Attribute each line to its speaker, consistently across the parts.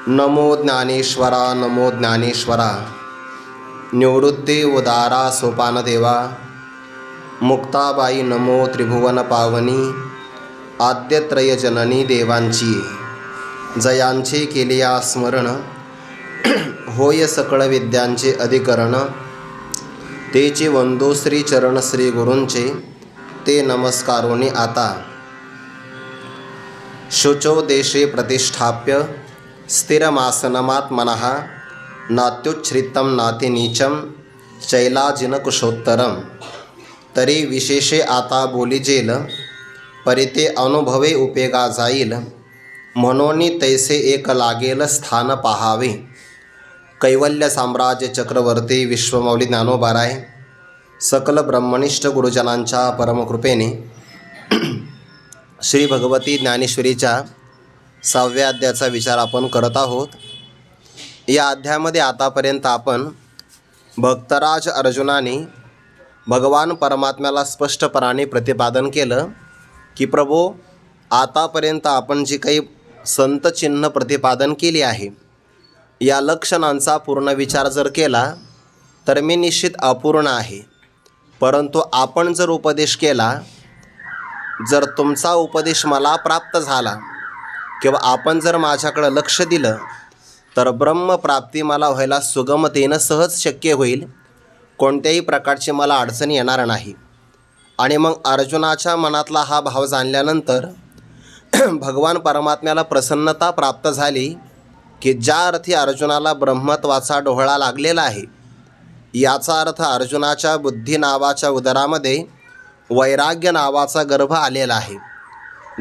Speaker 1: नमो ज्ञानेश्वरा नमो ज्ञानेश्वरा निवृत्ती उदारा सोपानदेवा मुक्ताबाई नमो त्रिभुवन पावनी आद्यत्रय जननी देवांची जयांचे केलिया स्मरण होय सकळ विद्यांचे अधिकरण तेचे वंदो श्री चरण श्री गुरूंचे ते नमस्कारोनी आता शुचो देशे प्रतिष्ठाप्य स्थिरमासनमात् मनः नात्युच्छ्रितं नाति नीचम शैलाजिनकुशोत्तरम तरी विशेषे आता बोलिजेल परिते अनुभवे उपेगा जाईल म्हणून तैसे एक लागेल स्थान पाहावे. कैवल्य साम्राज्य चक्रवर्ती विश्वमौली ज्ञानोबाराय सकल ब्रह्मनिष्ठ गुरुजनांच्या परमकृपेने श्री भगवती ज्ञानेश्वरीच्या 6व्या अध्यायाचा विचार आपण करत आहोत. या अध्यायामध्ये आतापर्यंत आपण भक्तराज अर्जुनाने भगवान परमात्म्याला स्पष्टपणाने प्रतिपादन केलं की प्रभो, आतापर्यंत आपण जी काही संतचिन्ह प्रतिपादन केली आहे या लक्षणांचा पूर्ण विचार जर केला तर मी निश्चित अपूर्ण आहे. परंतु आपण जर उपदेश केला, जर तुमचा उपदेश मला प्राप्त झाला किंवा आपण जर माझ्याकडं लक्ष दिलं तर ब्रह्मप्राप्ती मला व्हायला सुगमतेनं सहज शक्य होईल. कोणत्याही प्रकारची मला अडचण येणार नाही. आणि मग अर्जुनाच्या मनातला हा भाव जाणल्यानंतर भगवान परमात्म्याला प्रसन्नता प्राप्त झाली की ज्या अर्थी अर्जुनाला ब्रह्मत्वाचा डोहळा लागलेला आहे, याचा अर्थ अर्जुनाच्या बुद्धी नावाच्या उदरामध्ये वैराग्य नावाचा गर्भ आलेला आहे.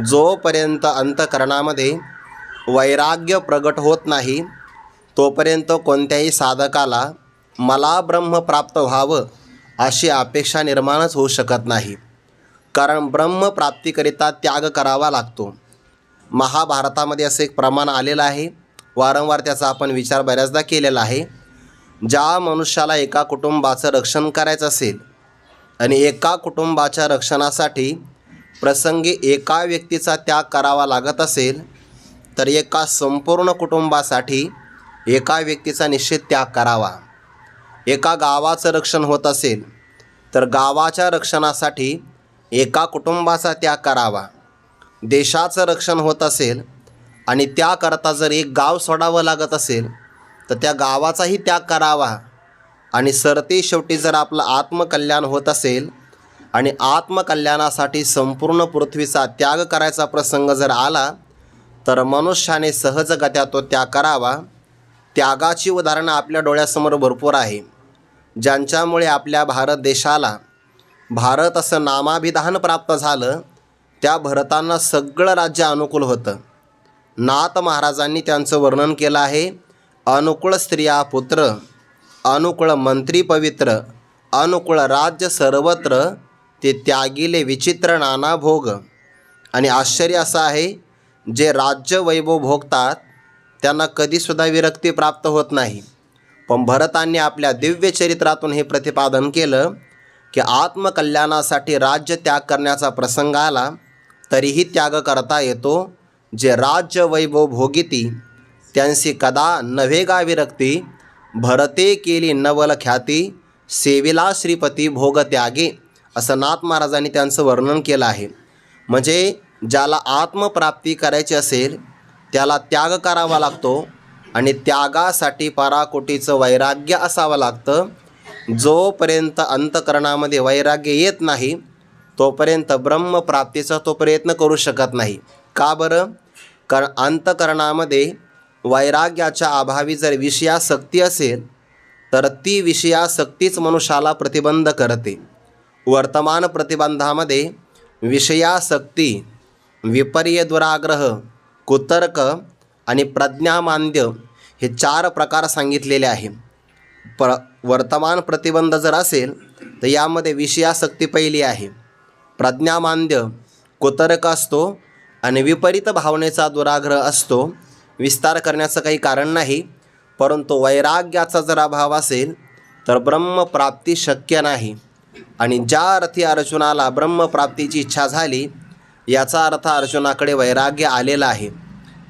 Speaker 1: जोपर्यंत अंतकरणामध्ये वैराग्य प्रगट होत नाही तोपर्यंत कोणत्याही साधकाला मला ब्रह्म प्राप्त व्हावं अशी अपेक्षा निर्माणच होऊ शकत नाही. कारण ब्रह्मप्राप्तीकरिता त्याग करावा लागतो. महाभारतामध्ये असं एक प्रमाण आलेलं आहे, वारंवार त्याचा आपण विचार बऱ्याचदा केलेला आहे. ज्या मनुष्याला एका कुटुंबाचं रक्षण करायचं असेल आणि एका कुटुंबाच्या रक्षणासाठी प्रसंगी एका व्यक्तीचा त्याग करावा लागत असेल तर एका संपूर्ण कुटुंबासाठी एका व्यक्तीचा निश्चित त्याग करावा. एका गावाचं रक्षण होत असेल तर गावाच्या रक्षणासाठी एका कुटुंबाचा त्याग करावा. देशाचं रक्षण होत असेल आणि त्याकरता जर एक गाव सोडावं लागत असेल तर त्या गावाचाही त्याग करावा. आणि सरते शेवटी जर आपलं आत्मकल्याण होत असेल आणि आत्मकल्याणासाठी संपूर्ण पृथ्वीचा त्याग करायचा प्रसंग जर आला तर मनुष्याने सहजगत्या तो त्याग करावा. त्यागाची उदाहरणं आपल्या डोळ्यासमोर भरपूर आहे, ज्यांच्यामुळे आपल्या भारत देशाला भारत असं नामाभिधान प्राप्त झालं. त्या भरतांना सगळं राज्य अनुकूल होतं. नाथ महाराजांनी त्यांचं वर्णन केलं आहे. अनुकूळ स्त्रिया पुत्र, अनुकूळ मंत्री पवित्र, अनुकूळ राज्य सर्वत्र, ते त्यागिले विचित्र नाना भोग. आणि आश्चर्य असं आहे, जे राज्य वैभव भोगतात त्यांना कधीसुद्धा विरक्ती प्राप्त होत नाही. पण भरतांनी आपल्या दिव्य चरित्रातून हे प्रतिपादन केलं की आत्मकल्याणासाठी राज्य त्याग करण्याचा प्रसंग आला तरीही त्याग करता येतो. जे राज्य वैभव भोगिती त्यांची कदा नव्हे गा विरक्ती, भरते केली नवल ख्याती, सेविला श्रीपती भोग त्यागे, असं नाथ महाराजांनी त्यांचं वर्णन केलं आहे. म्हणजे ज्याला आत्मप्राप्ती करायची असेल त्याला त्याग करावा लागतो आणि त्यागासाठी पराकोटीचं वैराग्य असावं लागतं. जोपर्यंत अंतकरणामध्ये वैराग्य येत नाही तोपर्यंत ब्रह्मप्राप्तीचा तो प्रयत्न करू शकत नाही. का बरं? कारण अंतकरणामध्ये वैराग्याच्या अभावी जर विषयासक्ती असेल तर ती विषयासक्तीच मनुष्याला प्रतिबंध करते. वर्तमान प्रतिबंधामध्ये विषयासक्ती, विपर्य दुराग्रह, कुतर्क आणि प्रज्ञामांद्य हे 4 प्रकार सांगितलेले आहे. वर्तमान प्रतिबंध जर असेल तर यामध्ये विषयासक्ती पहिली आहे, प्रज्ञामांद्य कुतर्क असतो आणि विपरीत भावनेचा दुराग्रह असतो. विस्तार करण्याचं काही कारण नाही. परंतु वैराग्याचा जर अभाव असेल तर ब्रह्मप्राप्ती शक्य नाही. आणि ज्या अर्थी अर्जुनाला ब्रह्मप्राप्तीची इच्छा झाली याचा अर्थ अर्जुनाकडे वैराग्य आलेला आहे.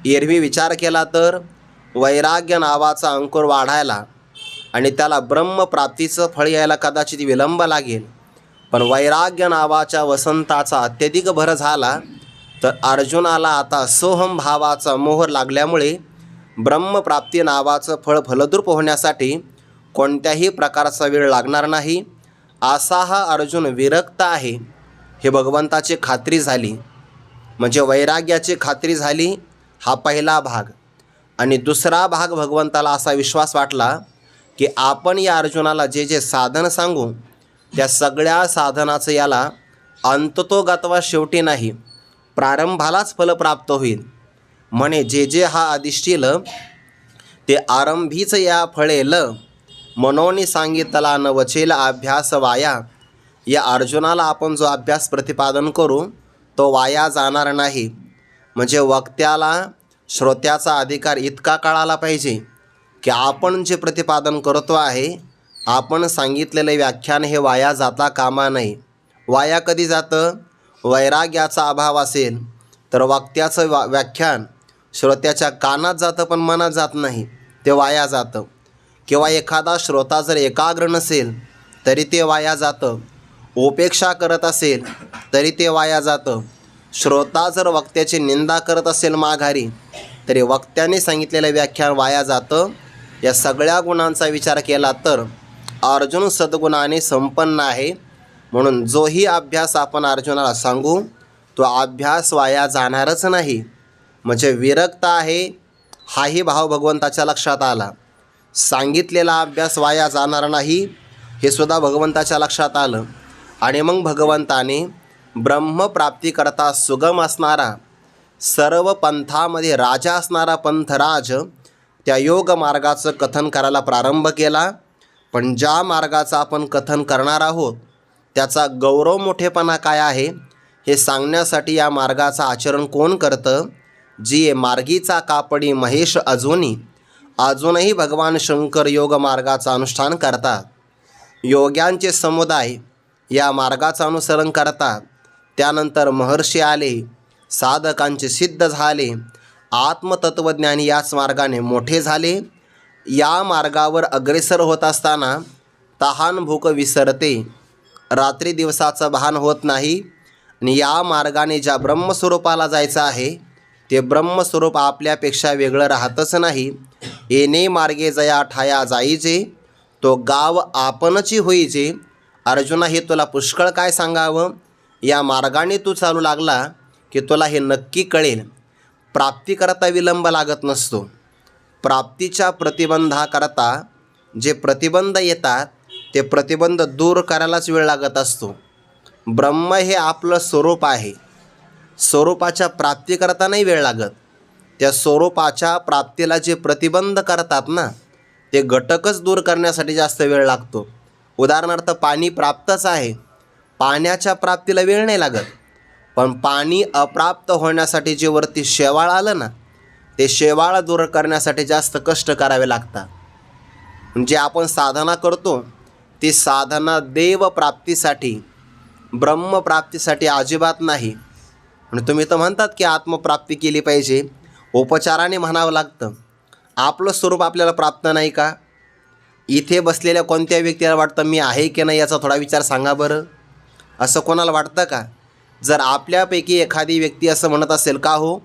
Speaker 1: एरवी विचार केला तर वैराग्य नावाचा अंकुर वाढायला आणि त्याला ब्रह्मप्राप्तीचं फळ यायला कदाचित विलंब लागेल, पण वैराग्य नावाच्या वसंताचा अत्यधिक भर झाला तर अर्जुनाला आता सोहम भावाचा मोहर लागल्यामुळे ब्रह्मप्राप्ती नावाचं फळ फलद्रूप होण्यासाठी कोणत्याही प्रकारचा वेळ लागणार नाही, असा हा अर्जुन विरक्त आहे हे भगवंताची खात्री झाली. म्हणजे वैराग्याची खात्री झाली, हा पहिला भाग. आणि दुसरा भाग, भगवंताला असा विश्वास वाटला की आपण या अर्जुनाला जे जे साधन सांगू त्या सगळ्या साधनाचं याला अंततोगत्वा शेवटी नाही, प्रारंभालाच फल प्राप्त होईल. म्हणे जे जे हा अधिष्ठील ते आरंभीच या फळेल, मनोनी सांगितला न वचेल अभ्यास वाया. या अर्जुनाला आपण जो अभ्यास प्रतिपादन करू तो वाया जाणार नाही. म्हणजे वक्त्याला श्रोत्याचा अधिकार इतका कळाला पाहिजे की आपण जे प्रतिपादन करतो आहे, आपण सांगितलेले व्याख्यान हे वाया जाता कामा नये. वाया कधी जातं? वैराग्याचा अभाव असेल तर वक्त्याचं व्याख्यान श्रोत्याच्या कानात जातं पण मनात जात नाही, ते वाया जातं. किंवा एखादा श्रोता जर एकाग्र नसेल तरी ते वाया जातं, उपेक्षा करत असेल तरी ते वाया जातं. श्रोता जर वक्त्याची निंदा करत असेल माघारी तरी वक्त्याने सांगितलेलं व्याख्यान वाया जातं. या सगळ्या गुणांचा विचार केला तर अर्जुन सद्गुणाने संपन्न आहे. म्हणून जोही अभ्यास आपण अर्जुनाला सांगू तो अभ्यास वाया जाणारच नाही. म्हणजे विरक्त आहे हाही भाव भगवंताच्या लक्षात आला. सांगितलेला अभ्यास वाया जाणार नाही हे सुद्धा भगवंताच्या लक्षात आलं. आणि मग भगवंताने ब्रह्मप्राप्तीकरता सुगम असणारा, सर्व पंथामध्ये राजा असणारा पंथराज त्या योग मार्गाचं कथन करायला प्रारंभ केला. पण ज्या मार्गाचं आपण कथन करणार आहोत त्याचा गौरव मोठेपणा काय आहे हे सांगण्यासाठी या मार्गाचं आचरण कोण करतं? जी मार्गीचा कापडी महेश अजूनही भगवान शंकर योग मार्गाचं अनुष्ठान करतात. योग्यांचे समुदाय या मार्गाचं अनुसरण करतात. त्यानंतर महर्षी आले, साधकांचे सिद्ध झाले, आत्मतत्वज्ञानी याच मार्गाने मोठे झाले. या मार्गावर अग्रेसर होत असताना तहान भूक विसरते, रात्री दिवसाचं भान होत नाही. आणि या मार्गाने ज्या ब्रह्मस्वरूपाला जायचं आहे ते ब्रह्मस्वरूप आपल्यापेक्षा वेगळं राहतच नाही. येणे मार्गे जया ठाया जाईजे, तो गाव आपणची होईजे. अर्जुना, हे तुला पुष्कळ काय सांगावं. या मार्गाने तू चालू लागला की तुला हे नक्की कळेल. प्राप्तीकरता विलंब लागत नसतो. प्राप्तीच्या प्रतिबंधाकरता जे प्रतिबंध येतात ते प्रतिबंध दूर करायलाच वेळ लागत असतो. ब्रह्म हे आपलं स्वरूप आहे. स्वरूपाच्या प्राप्तीकरता नाही वेळ लागत. त्या स्वरूपाच्या प्राप्तीला जे प्रतिबंध करतात ना ते घटकच दूर करण्यासाठी जास्त वेळ लागतो. उदाहरणार्थ पाणी प्राप्तच आहे, पाण्याच्या प्राप्तीला वेळ नाही लागत. पण पाणी अप्राप्त होण्यासाठी जे वरती शेवाळ आलं ना ते शेवाळ दूर करण्यासाठी जास्त कष्ट करावे लागतात. म्हणजे आपण साधना करतो ती साधना देवप्राप्तीसाठी, ब्रह्मप्राप्तीसाठी अजिबात नाही. आणि तुम्ही तर म्हणतात की आत्मप्राप्ती केली पाहिजे, उपचाराने म्हणावं लागतं. आपलं स्वरूप आपल्याला प्राप्त नाही का? इथे बसलेल्या कोणत्या व्यक्तीला वाटतं मी आहे की नाही याचा थोडा विचार सांगा बरं. असं कोणाला वाटतं का? जर आपल्यापैकी एखादी व्यक्ती असं म्हणत असेल का हो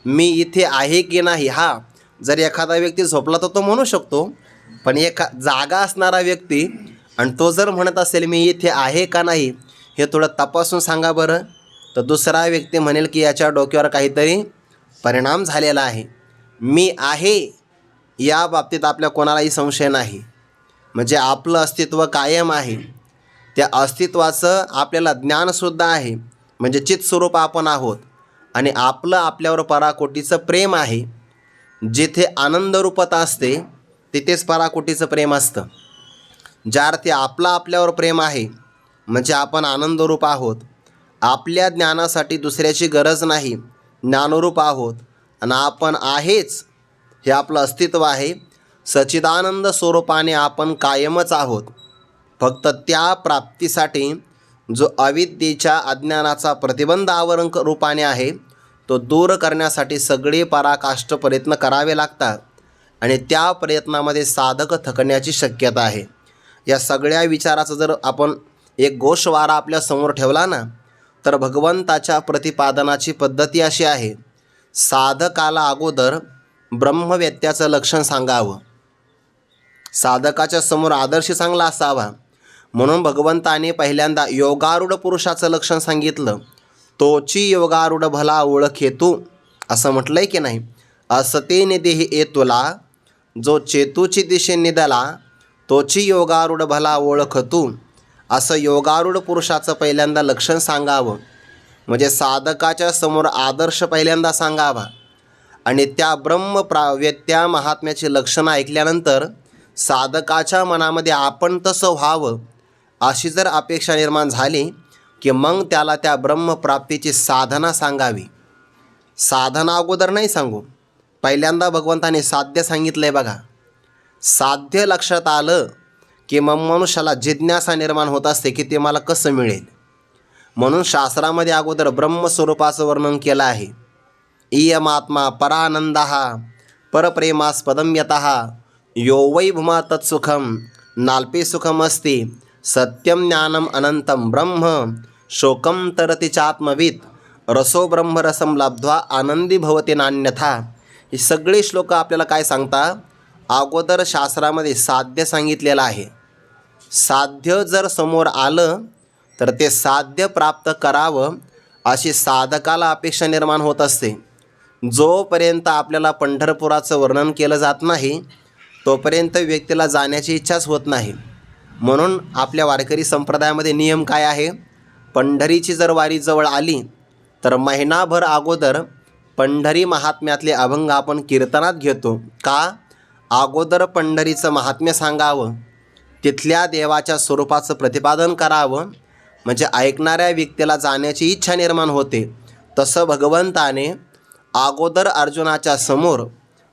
Speaker 1: मी इथे आहे की नाही, हा जर एखादा व्यक्ती झोपला तर तो म्हणू शकतो. पण जागा असणारा व्यक्ती आणि तो जर म्हणत असेल मी इथे आहे का नाही हे थोडं तपासून सांगा बरं. तर दुसरा व्यक्ती म्हणेल की याच्या डोक्यावर काहीतरी परिणाम झालेला आहे. मी आहे या बाबतीत आपल्या कोणालाही संशय नाही. म्हणजे आपलं अस्तित्व कायम आहे. त्या अस्तित्वाचं आपल्याला ज्ञानसुद्धा आहे. म्हणजे चित्स्वरूप आपण आहोत. आणि आपलं आपल्यावर पराकोटीचं प्रेम आहे. जिथे आनंदरूपता असते तिथेच पराकोटीचं प्रेम असतं. ज्या अर्थी आपलं आपल्यावर प्रेम आहे म्हणजे आपण आनंदरूप आहोत. आपल्या ज्ञानासाठी दुसऱ्याची गरज नाही, ज्ञानरूप आहोत. आणि आपण आहेच हे आपलं अस्तित्व आहे. सच्चिदानंद स्वरूपाने आपण कायमच आहोत. फक्त त्या प्राप्तीसाठी जो अविद्येच्या अज्ञानाचा प्रतिबंध आवरण रूपाने आहे तो दूर करण्यासाठी सगळे पराकाष्ठ प्रयत्न करावे लागतात. आणि त्या प्रयत्नामध्ये साधक थकण्याची शक्यता आहे. या सगळ्या विचाराचा जर आपण एक गोषवारा आपल्या समोर ठेवला ना, तर भगवंताच्या प्रतिपादनाची पद्धती अशी आहे, साधकाला अगोदर ब्रह्मवेत्याचं लक्षण सांगावं. साधकाच्या समोर आदर्श चांगला असावा, म्हणून भगवंताने पहिल्यांदा योगारूढ पुरुषाचं लक्षण सांगितलं. तोची योगारूढ भला ओळखे तू, असं म्हटलंय की नाही. असतेने देही ए तुला, जो चेतूची दिशे निदला, तोची योगारूढ भला ओळख तू. असं योगारूढ पुरुषाचं पहिल्यांदा लक्षण सांगावं, म्हणजे साधकाच्या समोर आदर्श पहिल्यांदा सांगावा. आणि त्या ब्रह्मवेत्या महात्म्याची लक्षणं ऐकल्यानंतर साधकाच्या मनामध्ये आपण तसं व्हावं अशी जर अपेक्षा निर्माण झाली की मग त्याला त्या ब्रह्मप्राप्तीची साधना सांगावी. साधना अगोदर नाही सांगू, पहिल्यांदा भगवंताने साध्य सांगितलं आहे बघा. साध्य लक्षात आलं की मग मनुष्याला जिज्ञासा निर्माण होत असते की ते मला कसं मिळेल. म्हणून शास्त्रामध्ये अगोदर ब्रह्मस्वरूपाचं वर्णन केलं आहे. इयमात्मा परानंदः परप्रेमास्पदं यतः यो वै भूमा तत्सुखम नाल्पे सुखमस्ति सत्यम ज्ञानम अनंतम ब्रह्म शोकम तरति चात्मवित रसो ब्रह्मरसम लब्ध्वा आनंदी भवते नान्यथा. हे सगळे श्लोक आपल्याला काय सांगता, अगोदर शास्त्रामध्ये साध्य सांगितलेलं आहे. साध्य जर समोर आलं तर ते साध्य प्राप्त करावं अशी साधकाला अपेक्षा निर्माण होत असते. जोपर्यंत आपल्याला पंढरपुराचं वर्णन केलं जात नाही तोपर्यंत व्यक्तीला जाण्याची इच्छाच होत नाही. म्हणून आपल्या वारकरी संप्रदायामध्ये नियम काय आहे, पंढरीची जर वारी जवळ आली तर महिनाभर अगोदर पंढरी महात्म्यातले अभंग आपण कीर्तनात घेतो. का? अगोदर पंढरीचं महात्म्य सांगावं, तिथल्या देवाच्या स्वरूपाचं प्रतिपादन करावं, म्हणजे ऐकणाऱ्या व्यक्तीला जाण्याची इच्छा निर्माण होते. तसं भगवंताने अगोदर अर्जुनाच्या समोर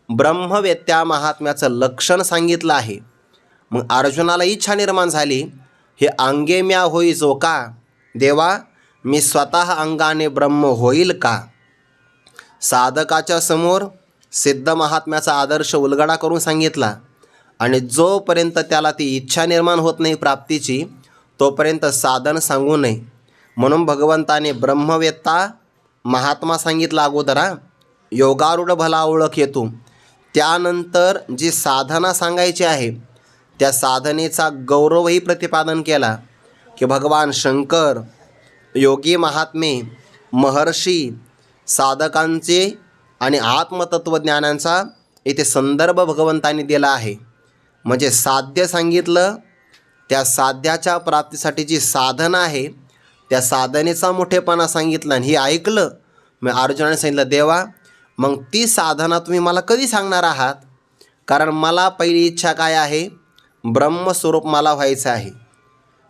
Speaker 1: ब्रह्मवेत्या महात्म्याचं लक्षण सांगितलं आहे. मग अर्जुनाला इच्छा निर्माण झाली, हे अंगे म्या होई जो का, देवा मी स्वतः अंगाने ब्रह्म होईल का. साधकाच्या समोर सिद्ध महात्म्याचा आदर्श उलगडा करून सांगितला आणि जोपर्यंत त्याला ती इच्छा निर्माण होत नाही प्राप्तीची तोपर्यंत साधन सांगू नये. म्हणून भगवंताने ब्रह्मवेत्ता महात्मा सांगितला अगोदर, योगारूढ भला ओळख येतो. त्यानंतर जी साधना सांगायची आहे त्या साधनेचा गौरवही प्रतिपादन केला की भगवान शंकर, योगी महात्मे, महर्षी, साधकांचे आणि आत्मतत्वज्ञानांचा इथे संदर्भ भगवंतांनी दिला आहे. म्हणजे साध्य सांगितलं, त्या साध्याच्या प्राप्तीसाठी जी साधना आहे त्या साधनेचा मोठेपणा सांगितला आणि हे ऐकलं. मग अर्जुनाने सांगितलं, देवा मग ती साधना तुम्ही मला कधी सांगणार आहात, कारण मला पहिली इच्छा काय आहे, ब्रह्मस्वरूप मला व्हायचं आहे.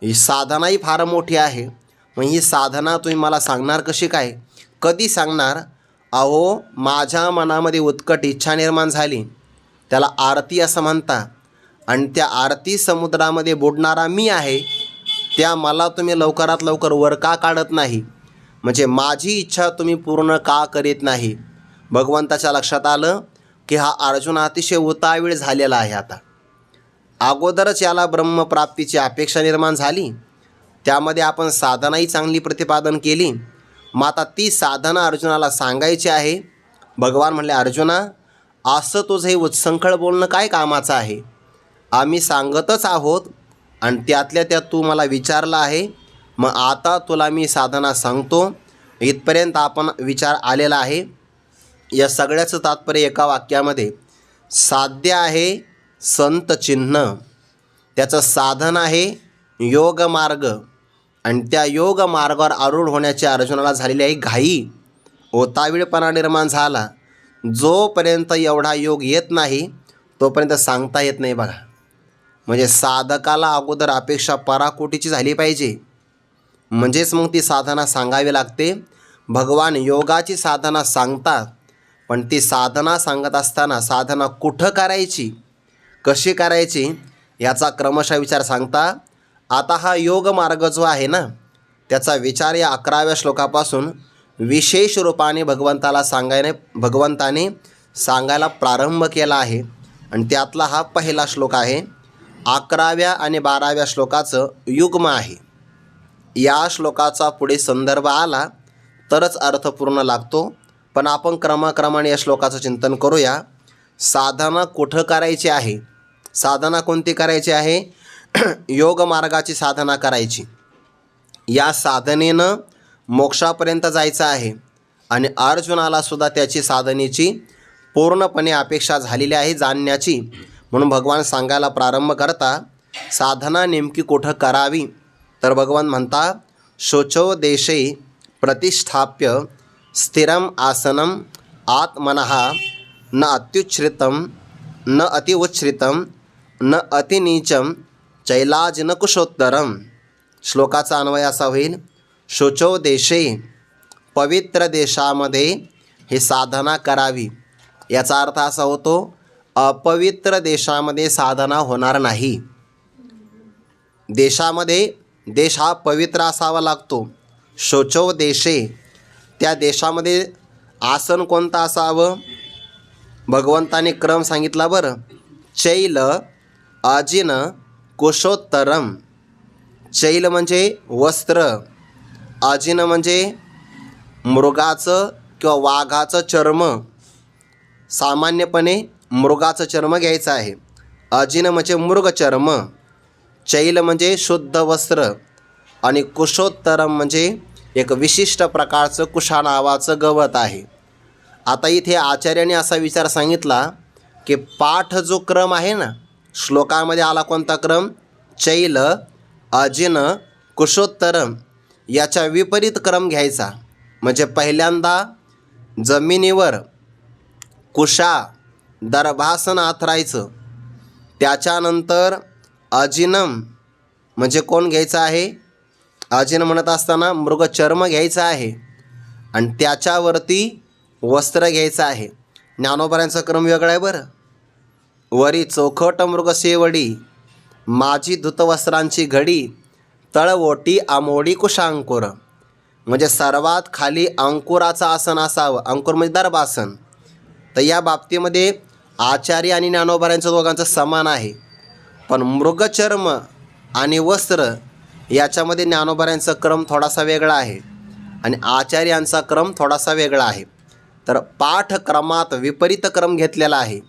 Speaker 1: ही साधनाही फार मोठी आहे, मग ही साधना तुम्ही मला सांगणार कशी काय, कधी सांगणार. अहो माझ्या मनामध्ये उत्कट इच्छा निर्माण झाली, त्याला आरती असं म्हणता, आणि त्या आरती समुद्रामध्ये बुडणारा मी आहे, त्या मला तुम्ही लवकरात लवकर वर का काढत नाही, म्हणजे माझी इच्छा तुम्ही पूर्ण का करीत नाही. भगवंताच्या लक्षात आलं की हा अर्जुन अतिशय उतावीळ झालेला आहे. आता अगोदरच याला ब्रह्मप्राप्तीची अपेक्षा निर्माण झाली, त्यामध्ये आपण साधनाही चांगली प्रतिपादन केली. मग आता ती साधना अर्जुनाला सांगायची आहे. भगवान म्हणले, अर्जुना असं तुझं हे उत्संखळ बोलणं काय कामाचं आहे, आम्ही सांगतच आहोत आणि त्यातल्या त्यात तू मला विचारलं आहे, मग आता तुला मी साधना सांगतो. इथपर्यंत आपण विचार आलेला आहे. या सगळ्याचं तात्पर्य एका वाक्यामध्ये, साध्य आहे संत चिन्ह, त्याचं साधन आहे योग मार्ग, आणि त्या योग मार्गावर आरूढ होण्याची अर्जुनाला झालेली आहे घाई, ओतावीळपणा निर्माण झाला. जोपर्यंत एवढा योग येत नाही तोपर्यंत सांगता येत नाही बघा. म्हणजे साधकाला अगोदर अपेक्षा पराकोटीची झाली पाहिजे, म्हणजेच मग ती साधना सांगावी लागते. भगवान योगाची साधना सांगतात, पण ती साधना सांगत असताना साधना कुठं करायची, कशी करायची याचा क्रमशः विचार सांगता. आता हा योग मार्ग जो आहे ना, त्याचा विचार या 11व्या श्लोकापासून विशेष रूपाने भगवंताने सांगायला प्रारंभ केला आहे. आणि त्यातला हा पहिला श्लोक आहे. 11व्या आणि 12व्या श्लोकाचं युग्म आहे. या श्लोकाचा पुढे संदर्भ आला तरच अर्थ पूर्ण लागतो. पण आपण क्रमाक्रमाने या श्लोकाचं चिंतन करूया. साधना कुठं करायची आहे? साधना कोणती करायची आहे? योग मार्गाची साधना करायची. या साधनेनं मोक्षापर्यंत जायचं आहे आणि अर्जुनाला सुद्धा त्याची साधनेची पूर्णपणे अपेक्षा झालेली आहे जाणण्याची. म्हणून भगवान सांगायला प्रारंभ करता साधना नेमकी कुठं करावी. तर भगवान म्हणता शोचो देशे प्रतिष्ठाप्य स्थिरम आसनम आत्मनः न अत्युच्छ्रितम न अतिउच्छ्रितम न अतिनीचम चैलाजिन कुशोत्तरम. श्लोकाचा अन्वय असा होईल. शोचो देशे, पवित्र देशामध्ये हे साधना करावी. याचा अर्थ असा होतो अपवित्र देशामध्ये साधना होणार नाही. देश हा पवित्र असावा लागतो. शोचो देशे, त्या देशामध्ये आसन कोणतं असावं? भगवंताने क्रम सांगितला बरं. चैल अजिन कुशोत्तरम. चैल म्हणजे वस्त्र, अजिन म्हणजे मृगाचं किंवा वाघाचं चर्म. सामान्यपणे मृगाचं चर्म घ्यायचं आहे. अजिन म्हणजे मृगचर्म, चैल म्हणजे शुद्ध वस्त्र आणि कुशोत्तरम म्हणजे एक विशिष्ट प्रकारचं कुशा नावाचं गवत आहे. आता इथे आचार्याने असा विचार सांगितला की पाठ जो क्रम आहे ना, श्लोकामध्ये आला कोणता क्रम? चैल अजिन कुशोत्तरम. याच्या विपरीत क्रम घ्यायचा. म्हणजे पहिल्यांदा जमिनीवर कुशा दर्भासन आथरायचं. त्याच्यानंतर अजिनम म्हणजे कोण घ्यायचं आहे? अजिन म्हणत असताना मृगचर्म घ्यायचं आहे आणि त्याच्यावरती वस्त्र घ्यायचं आहे. ज्ञानोबाऱ्यांचा क्रम वेगळा आहे बरं. वरी चौखट मृगसेवडी, माझी धुतवस्त्रांची घडी, तळवोटी आमोडी कुशांकुर. म्हणजे सर्वात खाली अंकुराचं आसन असावं. अंकुर म्हणजे दर्भासन. तर या बाबतीमध्ये आचार्य आणि ज्ञानोबाऱ्यांचं दोघांचं समान आहे. पण मृगचर्म आणि वस्त्र याच्यामध्ये ज्ञानोबाऱ्यांचा क्रम थोडासा वेगळा आहे आणि आचार्यांचा क्रम थोडासा वेगळा आहे. तर पाठक्रमात विपरीत क्रम घेतलेला आहे.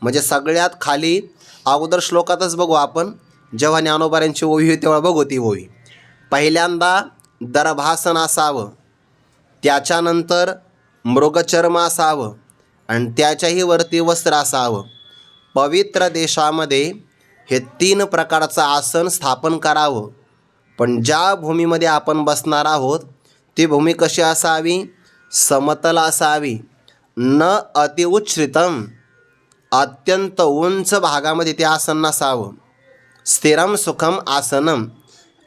Speaker 1: म्हणजे सगळ्यात खाली अगोदर श्लोकातच बघू आपण, जेव्हा ज्ञानोबाऱ्यांची ओवी होती तेव्हा बघू ती ओवी. पहिल्यांदा दर्भासन असावं, त्याच्यानंतर मृगचर्म असावं आणि त्याच्याही वरती वस्त्र असावं. पवित्र देशामध्ये हे 3 प्रकारचं आसन स्थापन करावं. पण ज्या भूमीमध्ये आपण बसणार आहोत ती भूमी कशी असावी? समतल असावी. न अतिउच्छ्रितम, अत्यंत उंच भागामध्ये ते आसन नसावं. स्थिरम सुखम आसनम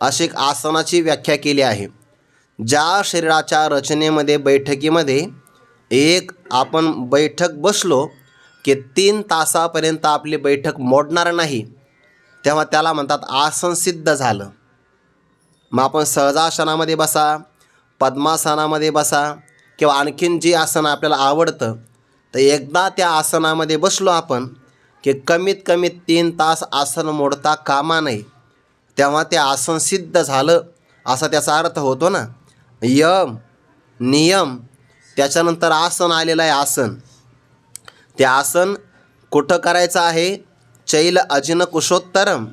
Speaker 1: अशी आसनाची व्याख्या केली आहे. ज्या शरीराच्या रचनेमध्ये बैठकीमध्ये एक आपण बैठक बसलो की 3 तासापर्यंत आपली बैठक मोडणार नाही, तेव्हा त्याला म्हणतात आसन सिद्ध झालं. मग आपण सहजासनामध्ये बसा, पद्मासनामध्ये बसा किंवा आणखीन जी आसन आपल्याला आवडतं, तर एकदा त्या आसनामध्ये बसलो आपण की कमीत कमी 3 तास आसन मोडता कामा नये. तेव्हा ते आसन सिद्ध झालं असा त्याचा अर्थ होतो ना. यम नियम त्याच्यानंतर आसन आलेलं आहे. आसन, ते आसन कुठं करायचं आहे? चैल अजिन कुशोत्तरम,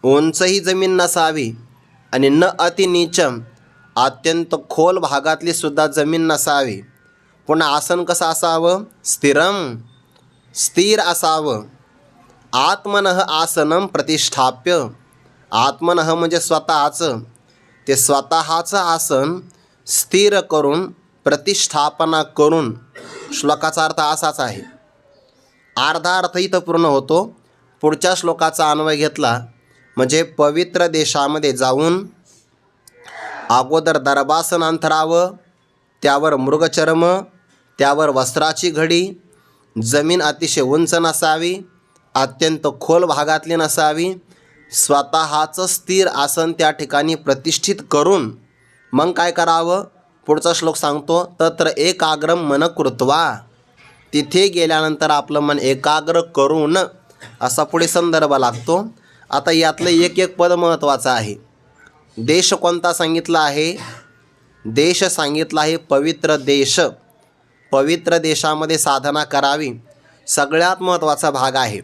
Speaker 1: उंचही जमीन नसावी आणि न अतिनीचम, अत्यंत खोल भागातली सुद्धा जमीन नसावी. पुन्हा आसन कसं असावं? स्थिरम, स्थिर असावं. आत्मनः आसनम प्रतिष्ठाप्य, आत्मनः म्हणजे स्वतःचं, ते स्वतःचं आसन स्थिर करून प्रतिष्ठापना करून. श्लोकाचा अर्थ असाच आहे. अर्धा अर्थ इथं पूर्ण होतो. पुढच्या श्लोकाचा अन्वय घेतला म्हणजे पवित्र देशामध्ये जाऊन अगोदर दर्भासन अंथरावं, त्यावर मृगचर्म, त्यावर वस्त्राची घडी, जमीन अतिशय उंच नसावी, अत्यंत खोल भागातली नसावी, स्वतःचं स्थिर आसन त्या ठिकाणी प्रतिष्ठित करून मग काय करावं? पुढचा श्लोक सांगतो. तत्र एकाग्रम मन कृत्वा, तिथे गेल्यानंतर आपलं मन एकाग्र करून असा पुढे संदर्भ लागतो. आता यातलं एक एक पद महत्त्वाचं आहे. देश कोणता सांगितला आहे? देश सांगितला आहे पवित्र देश. पवित्र देशामध्ये साधना करावी सगळ्यात महत्त्वाचा भाग आहे.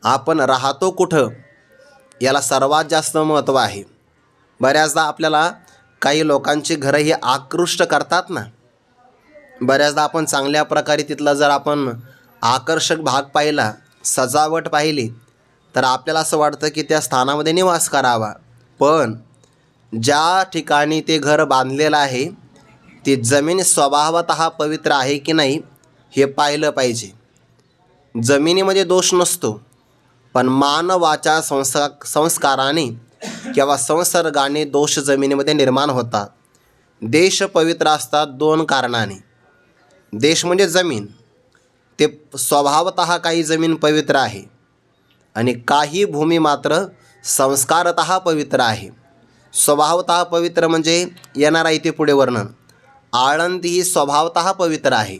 Speaker 1: आपण राहतो कुठं याला सर्वात जास्त महत्त्व आहे. बऱ्याचदा आपल्याला काही लोकांची घरं ही आकृष्ट करतात ना. बऱ्याचदा आपण चांगल्या प्रकारे तिथला जर आपण आकर्षक भाग पाहिला, सजावट पाहिली, तर आपल्याला असं वाटतं की त्या स्थानामध्ये निवास करावा. पण ज्या ठिकाणी ते घर बांधलेलं आहे ती जमीन स्वभावतः पवित्र आहे की नाही हे पाहिलं पाहिजे. जमिनीमध्ये दोष नसतो, पण मानवाच्या संस्काराने किंवा संसर्गाने दोष जमिनीमध्ये निर्माण होतात. देश पवित्र असतात दोन कारणाने. देश म्हणजे जमीन, ते स्वभावतः काही जमीन पवित्र आहे आणि काही भूमी मात्र संस्कारतः पवित्र आहे. स्वभावतः पवित्र म्हणजे येणार आहे ते पुढे वर्णन. आळंदी ही स्वभावतः पवित्र आहे.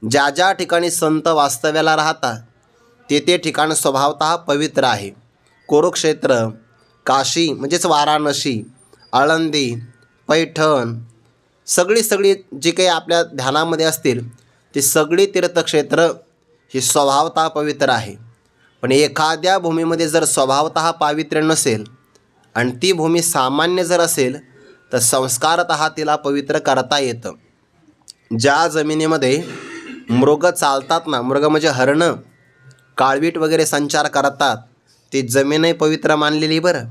Speaker 1: ज्या ज्या ठिकाणी संत वास्तव्याला राहतात ते ठिकाण स्वभावतः पवित्र आहे. कुरुक्षेत्र, काशी म्हणजेच वाराणसी, आळंदी, पैठण, सगळी जी काही आपल्या ध्यानामध्ये असतील ती सगळी तीर्थक्षेत्र ही स्वभावतः पवित्र आहे. पण एखाद्या भूमीमध्ये जर स्वभावतः पावित्र्य नसेल आणि ती भूमी सामान्य जर असेल तर संस्कारतः तिला पवित्र करता येतं. ज्या जमिनीमध्ये मृग चालतात ना, मृग म्हणजे हरणं, काळवीट वगैरे संचार करतात, ती जमीनही पवित्र मानलेली बरं.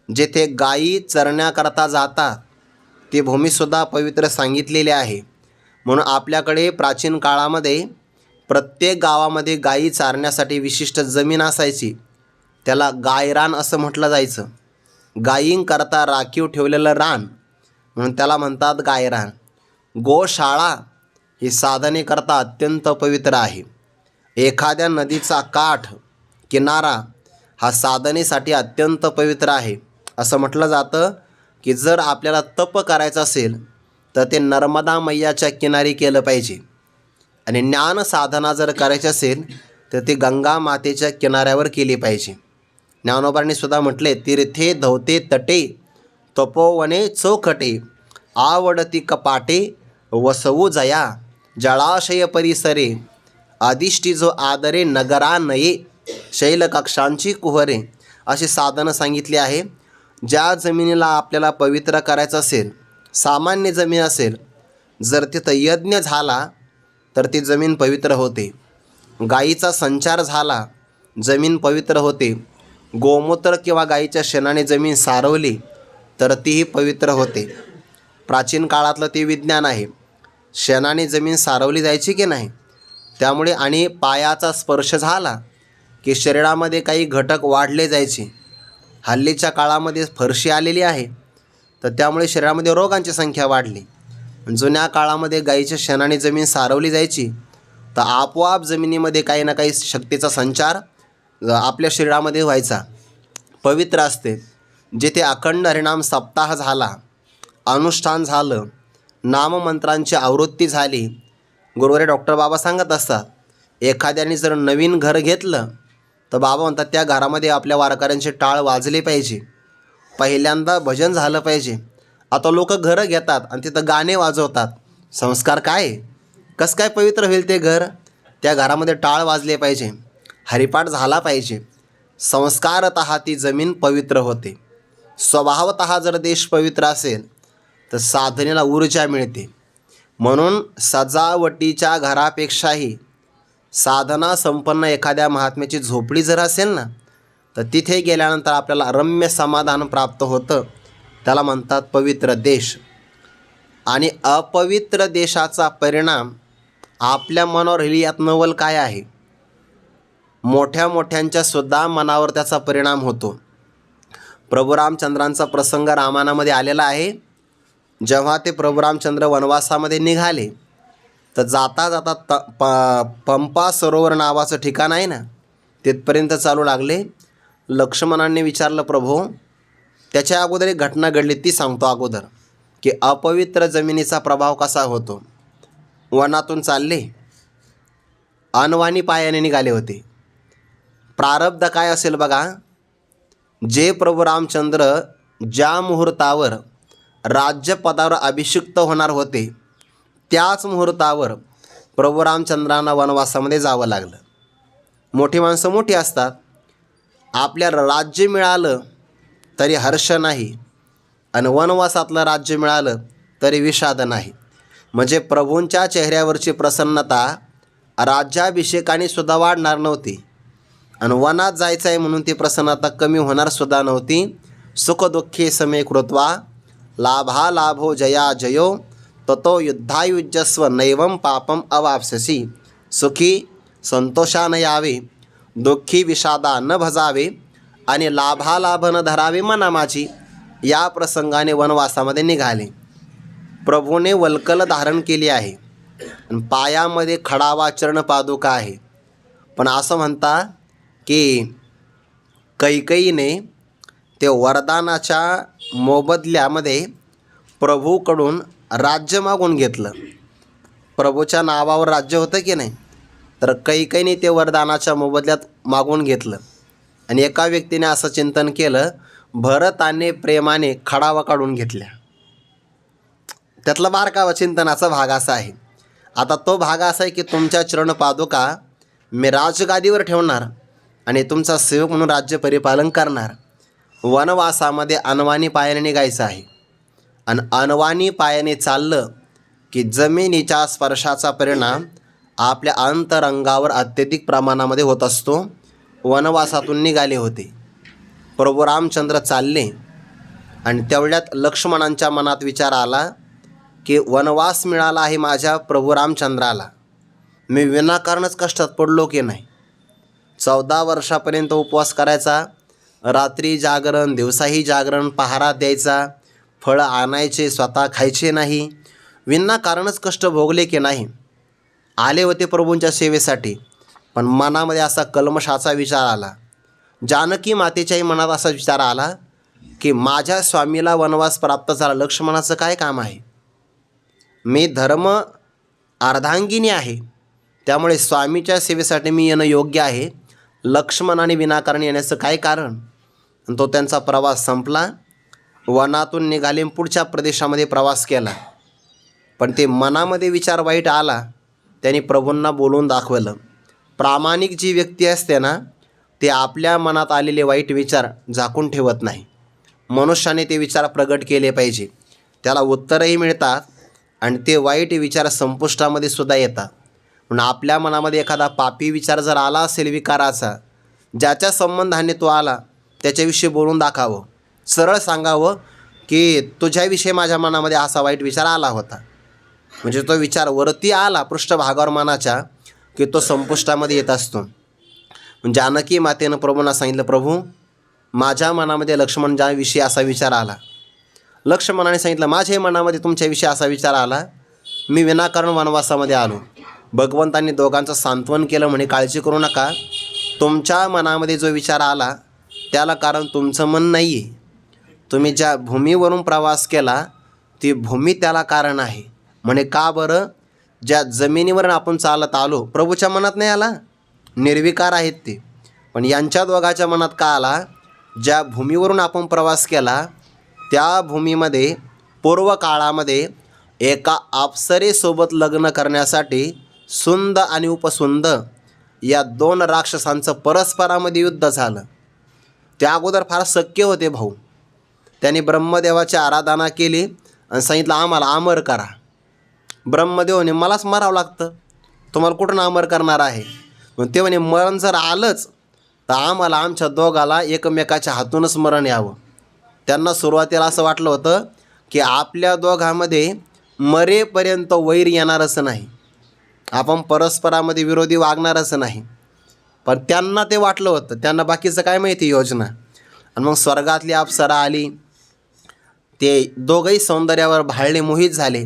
Speaker 1: जेथे गायी चरण्याकरता जातात ती भूमीसुद्धा पवित्र सांगितलेली आहे. म्हणून आपल्याकडे प्राचीन काळामध्ये प्रत्येक गावामध्ये गायी चारण्यासाठी विशिष्ट जमीन असायची. त्याला गायरान असं म्हटलं जायचं. गायींकरता राखीव ठेवलेलं रान म्हणून त्याला म्हणतात गायरान. गोशाळा ही साधनेकरता अत्यंत पवित्र आहे. एखाद्या नदीचा काठ, किनारा हा साधनेसाठी अत्यंत पवित्र आहे. असं म्हटलं जातं की जर आपल्याला तप करायचं असेल तर ते नर्मदा मैयाच्या किनारी केलं पाहिजे आणि ज्ञान साधना जर करायची असेल तर ती गंगा मातेच्या किनाऱ्यावर केली पाहिजे. ज्ञानोबांनी सुद्धा म्हटले, तीर्थे धवते तटे तपोवने चोखटे आवडती कपाटे वसवू जया जळाशय परिसरे आदिष्टी जो आदरे नगरा नये शैलकक्षांची कुहरे. अशी साधनं सांगितली आहे. ज्या जमिनीला आपल्याला पवित्र करायचं असेल, सामान्य जमीन असेल, जर तिथं यज्ञ झाला तर ती जमीन पवित्र होते. गायीचा संचार झाला जमीन पवित्र होते. गोमूत्र किंवा गायीच्या शेणाने जमीन सारवली तर तीही पवित्र होते. प्राचीन काळातलं ते विज्ञान आहे. शेणाने जमीन सारवली जायची की नाही, त्यामुळे आणि पायाचा स्पर्श झाला की शरीरामध्ये काही घटक वाढले जायचे. हल्लीच्या काळामध्ये फरशी आलेली आहे तर त्यामुळे शरीरामध्ये रोगांची संख्या वाढली. जुन्या काळामध्ये गाईच्या शेणाने जमीन सारवली जायची तर आपोआप जमिनीमध्ये काही ना काही शक्तीचा संचार आपल्या शरीरामध्ये व्हायचा. पवित्र असते. जिथे अखंड हरिनाम सप्ताह झाला, अनुष्ठान झालं, नाममंत्रांची आवृत्ती झाली. गुरुवारी डॉक्टर बाबा सांगत असतात, एखाद्याने जर नवीन घर घेतलं तर बाबा म्हणतात त्या घरामध्ये आपल्या वारकऱ्यांचे टाळ वाजले पाहिजे, पहिल्यांदा भजन झालं पाहिजे. आता लोक घरं घेतात आणि तिथं गाणे वाजवतात. संस्कार काय? कसं काय पवित्र होईल ते घर? त्या घरामध्ये टाळ वाजले पाहिजे, हरिपाठ झाला पाहिजे. संस्कारतः ती जमीन पवित्र होते. स्वभावतः जर देश पवित्र असेल तर साधनेला ऊर्जा मिळते. म्हणून सजावटीच्या घरापेक्षाही साधना संपन्न एखाद्या महात्म्याची झोपडी जर असेल ना तर तिथे गेल्यानंतर आपल्याला रम्य समाधान प्राप्त होतं. त्याला म्हणतात पवित्र देश. आणि अपवित्र देशाचा परिणाम आपल्या मनावर यात नवल काय आहे? मोठ्या मोठ्यांच्या सुद्धा मनावर त्याचा परिणाम होतो. प्रभू रामचंद्रांचा प्रसंग रामायणामध्ये आलेला आहे. जेव्हा ते प्रभू रामचंद्र वनवासामध्ये निघाले तर जाता जाता पंपा सरोवर नावाचं ठिकाण आहे ना, तिथपर्यंत चालू लागले. लक्ष्मणांनी विचारलं, प्रभू त्याच्या अगोदर एक घटना घडली ती सांगतो अगोदर, की अपवित्र जमिनीचा प्रभाव कसा होतो. वनातून चालले, अनवाणी पायाने निघाले होते. प्रारब्ध काय असेल बघा. जे प्रभू रामचंद्र ज्या मुहूर्तावर राज्यपदावर अभिषिक्त होणार होते, त्याच मुहूर्तावर प्रभू रामचंद्रांना वनवासामध्ये जावं लागलं. मोठी माणसं मोठी असतात. आपल्याला राज्य मिळालं तरी हर्ष नाही, आणि वनवासातलं राज्य मिळालं तरी विषाद नाही. म्हणजे प्रभूंच्या चेहऱ्यावरची प्रसन्नता राज्याभिषेकाने सुद्धा वाढणार नव्हती, आणि वनात जायचं आहे म्हणून ती प्रसन्नता कमी होणार सुद्धा नव्हती. सुखदुःखे समे कृत्वा लाभा लाभो जया जयो ततो युद्धायुज्यस्व नैवम पापम अवाप्स्यसि. सुखी संतोषानं यावे, दुःखी विषादा न भजावे, आणि लाभालाभ न धरावे मना माझी. या प्रसंगाने वनवासामध्ये निघाले. प्रभूने वल्कल धारण केली आहे, पायामध्ये खडावा चरणपादुका आहे. पण असं म्हणता की कैकेयीने ते वरदानाच्या मोबदल्यामध्ये प्रभूकडून राज्य मागून घेतलं. प्रभूच्या नावावर राज्य होतं की नाही, तर कैकेयीने ते वरदानाच्या मोबदल्यात मागून घेतलं. आणि एका व्यक्तीने असं चिंतन केलं, भरताने प्रेमाने खडावा काढून घेतल्या. त्यातला बारकावा चिंतनाचा भाग असा आहे. आता तो भाग असा आहे की तुमच्या चरणपादुका मी राजगादीवर ठेवणार आणि तुमचा सेवक म्हणून राज्य परिपालन करणार. वनवासामध्ये अनवाणी पायाने निघायचं आहे, आणि अनवाणी पायाने चाललं की जमिनीच्या स्पर्शाचा परिणाम आपल्या अंतरंगावर अत्यधिक प्रमाणामध्ये होत असतो. वनवासातून निघाले होते. प्रभू रामचंद्र चालले, आणि तेवढ्यात लक्ष्मणांच्या मनात विचार आला की वनवास मिळाला आहे माझ्या प्रभू रामचंद्राला, मी विनाकारणच कष्टात पडलो की नाही. 14 वर्षापर्यंत उपवास करायचा, रात्री जागरण, दिवसाही जागरण, पहारा द्यायचा, फळं आणायचे, स्वतः खायचे नाही, विनाकारणच कष्ट भोगले की नाही. आले होते प्रभूंच्या सेवेसाठी, पण मनामध्ये असा कल्मशाचा विचार आला. जानकी मातेच्याही मनात असा विचार आला की माझ्या स्वामीला वनवास प्राप्त झाला, लक्ष्मणाचं काय काम आहे. मी धर्म अर्धांगिनी आहे, त्यामुळे स्वामीच्या सेवेसाठी मी येणं योग्य आहे. लक्ष्मणाने विनाकारण येण्याचं काय कारण. तो त्यांचा प्रवास संपला. वनातून निघाले, पुढच्या प्रदेशामध्ये प्रवास केला. पण ते मनामध्ये विचार वाईट आला, त्यांनी प्रभूंना बोलून दाखवलं. प्रामाणिक जी व्यक्ती असते ना, ते आपल्या मनात आलेले वाईट विचार झाकून ठेवत नाही. मनुष्याने ते विचार प्रगट केले पाहिजे, त्याला उत्तरही मिळतात, आणि ते वाईट विचार संपुष्टामध्ये सुद्धा येतात. म्हणून आपल्या मनामध्ये एखादा पापी विचार जर आला असेल विकाराचा, ज्याच्या संबंधाने तो आला त्याच्याविषयी बोलून दाखावं, सरळ सांगावं की तुझ्याविषयी माझ्या मनामध्ये असा वाईट विचार आला होता. म्हणजे तो विचार वरती आला पृष्ठभागावर मनाच्या की तो संपुष्टामध्ये येत असतो. जानकी मातेनं प्रभूंना सांगितलं, प्रभू माझ्या मनामध्ये लक्ष्मणजाविषयी असा विचार आला. लक्ष्मणाने सांगितलं, माझ्याही मनामध्ये तुमच्याविषयी असा विचार आला, मी विनाकारण वनवासामध्ये आलो. भगवंतांनी दोघांचं सांत्वन केलं, म्हणे काळजी करू नका, तुमच्या मनामध्ये जो विचार आला त्याला कारण तुमचं मन नाही आहे. तुम्ही ज्या भूमीवरून प्रवास केला ती भूमी त्याला कारण आहे. म्हणे का बरं. ज्या जमिनीवर आपण चालत आलो प्रभूच्या मनात नाही आला, निर्विकार आहेत ते. पण यांच्या दोघांच्या मनात का आला, ज्या भूमीवरून आपण प्रवास केला त्या भूमीमध्ये पूर्व काळामध्ये एका अप्सरेसोबत लग्न करण्यासाठी सुंद आणि उपसुंद या 2 राक्षसांचं परस्परामध्ये युद्ध झालं. त्या अगोदर फार सख्य होते भाऊ. त्यांनी ब्रह्मदेवाची आराधना केली आणि सांगितलं आम्हाला अमर करा. ब्रह्मदेवाने मलाच मारावं लागतं, तुम्हाला कुठून अमर करणार आहे. मग ते म्हणे मरण जर आलंच तर आम्हाला आमच्या दोघाला एकमेकाच्या हातूनच मरण यावं. त्यांना सुरुवातीला असं वाटलं होतं की आपल्या दोघांमध्ये मरेपर्यंत वैर येणारच नाही, आपण परस्परामध्ये विरोधी वागणारच नाही. पण त्यांना ते वाटलं होतं, त्यांना बाकीचं काय माहिती योजना. आणि मग स्वर्गातली अप्सरा आली, ते दोघंही सौंदर्यावर भाळले, मोहित झाले.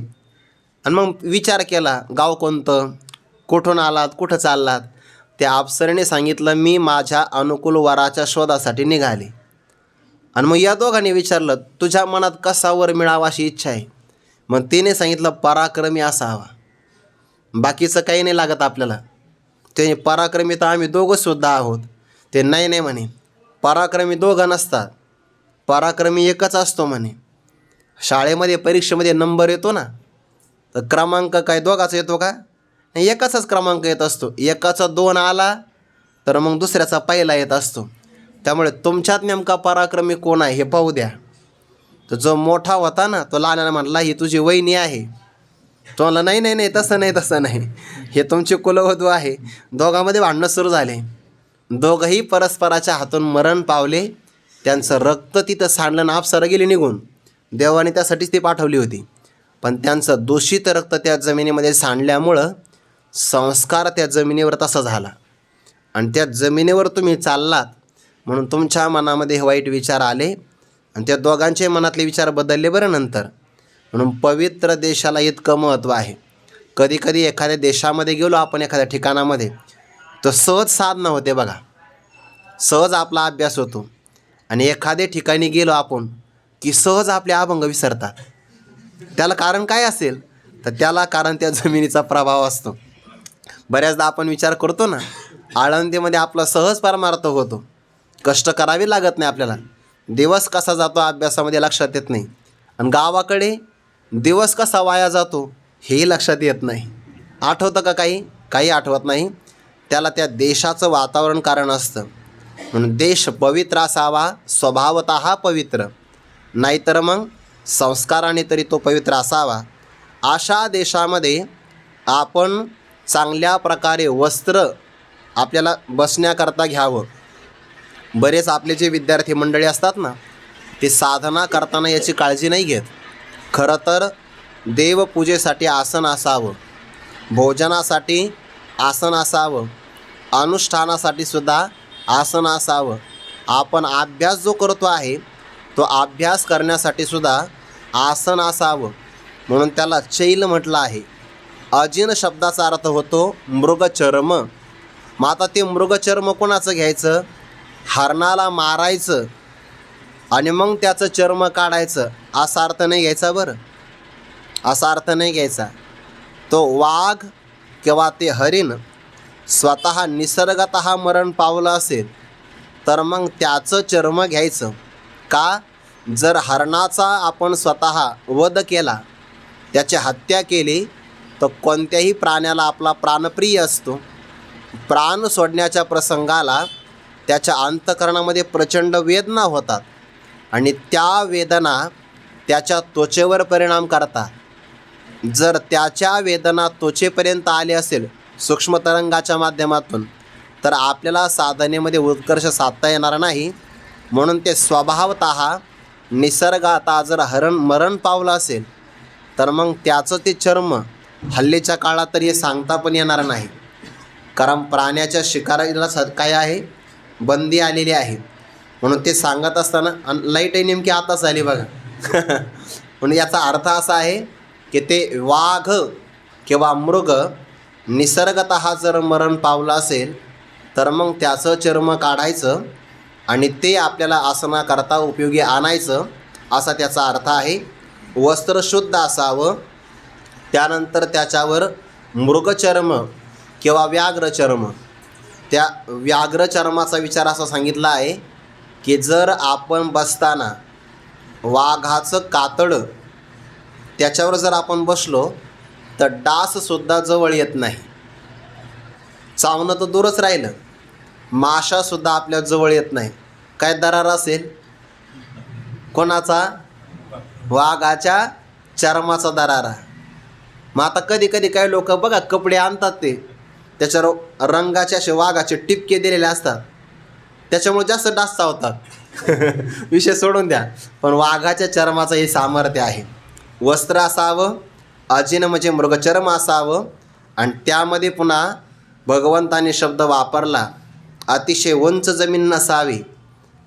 Speaker 1: आणि मग विचार केला गाव कोणतं, कुठून आलात, कुठं चाललात. त्या अप्सरेने सांगितलं मी माझ्या अनुकूल वराच्या शोधासाठी निघाले. आणि मग या दोघांनी विचारलं तुझ्या मनात कसा वर मिळावा अशी इच्छा आहे. मग तिने सांगितलं पराक्रमी असावा. बाकीचं काही नाही लागत आपल्याला. ते पराक्रमी तर आम्ही दोघंसुद्धा आहोत. ते नाही नाही म्हणे, पराक्रमी दोघं नसतात, पराक्रमी एकच असतो म्हणे. शाळेमध्ये परीक्षेमध्ये नंबर येतो ना, तर क्रमांक काय दोघाचा येतो का? नाही, एकाचाच क्रमांक येत असतो. एकाचा 2 आला तर मग दुसऱ्याचा पहिला येत असतो. त्यामुळे तुमच्यात नेमका पराक्रमी कोण आहे हे पाहू द्या. तर जो मोठा होता ना, तो लहानाला म्हणला ही तुझी वहिनी आहे. तो म्हणला नाही नाही नाही, तसं नाही तसं नाही, हे तुमची कुलवधू आहे. दोघांमध्ये भांडणं सुरू झाले. दोघंही परस्पराच्या हातून मरण पावले. त्यांचं रक्त तिथं सांडलं ना, अप्सरा गेली निघून. देवाने त्यासाठीच ती पाठवली होती. पण त्यांचं दूषित रक्त त्या जमिनीमध्ये सांडल्यामुळं संस्कार त्या जमिनीवर तसा झाला. आणि त्या जमिनीवर तुम्ही चाललात म्हणून तुमच्या मनामध्ये हे वाईट विचार आले आणि त्या दोघांचे मनातले विचार बदलले बरं नंतर. म्हणून पवित्र देशाला इतकं महत्त्व आहे. कधी कधी एखाद्या देशामध्ये गेलो आपण, एखाद्या ठिकाणामध्ये, तर सहज साधना होते बघा, सहज आपला अभ्यास होतो. आणि एखाद्या ठिकाणी गेलो आपण की सहज आपले अभंग विसरतात. त्याला कारण काय असेल? तर त्याला कारण त्या जमिनीचा प्रभाव असतो. बऱ्याचदा आपण विचार करतो ना, आळंदीमध्ये आपला सहज परमार्थ होतो, कष्ट करावे लागत नाही आपल्याला. दिवस कसा जातो अभ्यासामध्ये लक्षात येत नाही. आणि गावाकडे दिवस कसा वाया जातो हेही लक्षात येत नाही. आठवतं का काही? काही आठवत नाही. त्याला त्या देशाचं वातावरण कारण असतं. म्हणून देश पवित्र असावा, स्वभावतः पवित्र, नाहीतर मग संस्काराने तरी तो पवित्र असावा. अशा देशामध्ये आपण चांगल्या प्रकारे वस्त्र आपल्याला बसण्याकरता घ्यावं. बरेच आपले जे विद्यार्थी मंडळी असतात ना, ते साधना करताना याची काळजी नाही घेत. खरं तर देवपूजेसाठी आसन असावं, भोजनासाठी आसन असावं, अनुष्ठानासाठी सुद्धा आसन असावं. आपण अभ्यास जो करतो आहे तो अभ्यास करण्यासाठी सुद्धा आसन असावं. म्हणून त्याला चैल म्हटलं आहे. अजिन शब्दाचा अर्थ होतो मृगचर्म. मग आता ते मृगचर्म कोणाचं घ्यायचं? हरणाला मारायचं आणि मग त्याचं चर्म काढायचं, असा अर्थ नाही घ्यायचा बरं, असा अर्थ नाही घ्यायचा. तो वाघ किंवा ते हरिण स्वतः निसर्गतः मरण पावलं असेल तर मग त्याचं चर्म घ्यायचं. का? जर हरणाचा आपण स्वतः वध केला, त्याची हत्या केली, तर कोणत्याही प्राण्याला आपला प्राणप्रिय असतो. प्राण सोडण्याच्या प्रसंगाला त्याच्या अंतःकरणामध्ये प्रचंड वेदना होतात आणि त्या वेदना त्याच्या त्वचेवर परिणाम करतात. जर त्याच्या वेदना त्वचेपर्यंत आले असेल सूक्ष्म तरंगाच्या माध्यमातून, तर आपल्याला साधनेमध्ये उत्कर्ष साधता येणार नाही. म्हणून ते स्वभावतः निसर्गात जर मरण पावलं असेल तर मग त्याचं ते चर्म हल्लीच्या काळात तरी सांगता पण येणार नाही. कारण प्राण्याच्या शिकारीला काय आहे? बंदी आलेली आहे. म्हणून ते सांगत असताना, आणि लाईटही नेमकी आताच आली बघा. म्हणून याचा अर्थ असा आहे की ते वाघ किंवा मृग निसर्गतः जर मरण पावलं असेल तर मग त्याचं चर्म काढायचं आणि ते आपल्याला आसनाकरता उपयोगी आणायचं, असा त्याचा अर्थ आहे. वस्त्र शुद्ध असावं, त्यानंतर त्याच्यावर मृगचर्म किंवा व्याघ्रचर्म, त्या व्याघ्रचर्माचा विचार असा सांगितला आहे की जर आपण बसताना वाघाचं कातडं त्याच्यावर जर आपण बसलो तर डाससुद्धा जवळ येत नाही. चावणं तर दूरच राहिलं, माशासुद्धा आपल्या जवळ येत नाही. काय दरार असेल? कोणाचा? वाघाच्या चर्माचा दरारा. मग आता कधी कधी काही लोक बघा कपडे आणतात, ते त्याच्यावर रंगाचे असे वाघाचे टिपके दिलेले असतात, त्याच्यामुळे जास्त डास चावतात. विषय सोडून द्या. पण वाघाच्या चर्माचं हे सामर्थ्य आहे. वस्त्र असावं, अजिन म्हणजे मृगचर्म असावं, आणि त्यामध्ये पुन्हा भगवंताने शब्द वापरला, अतिशय उंच जमीन नसावी,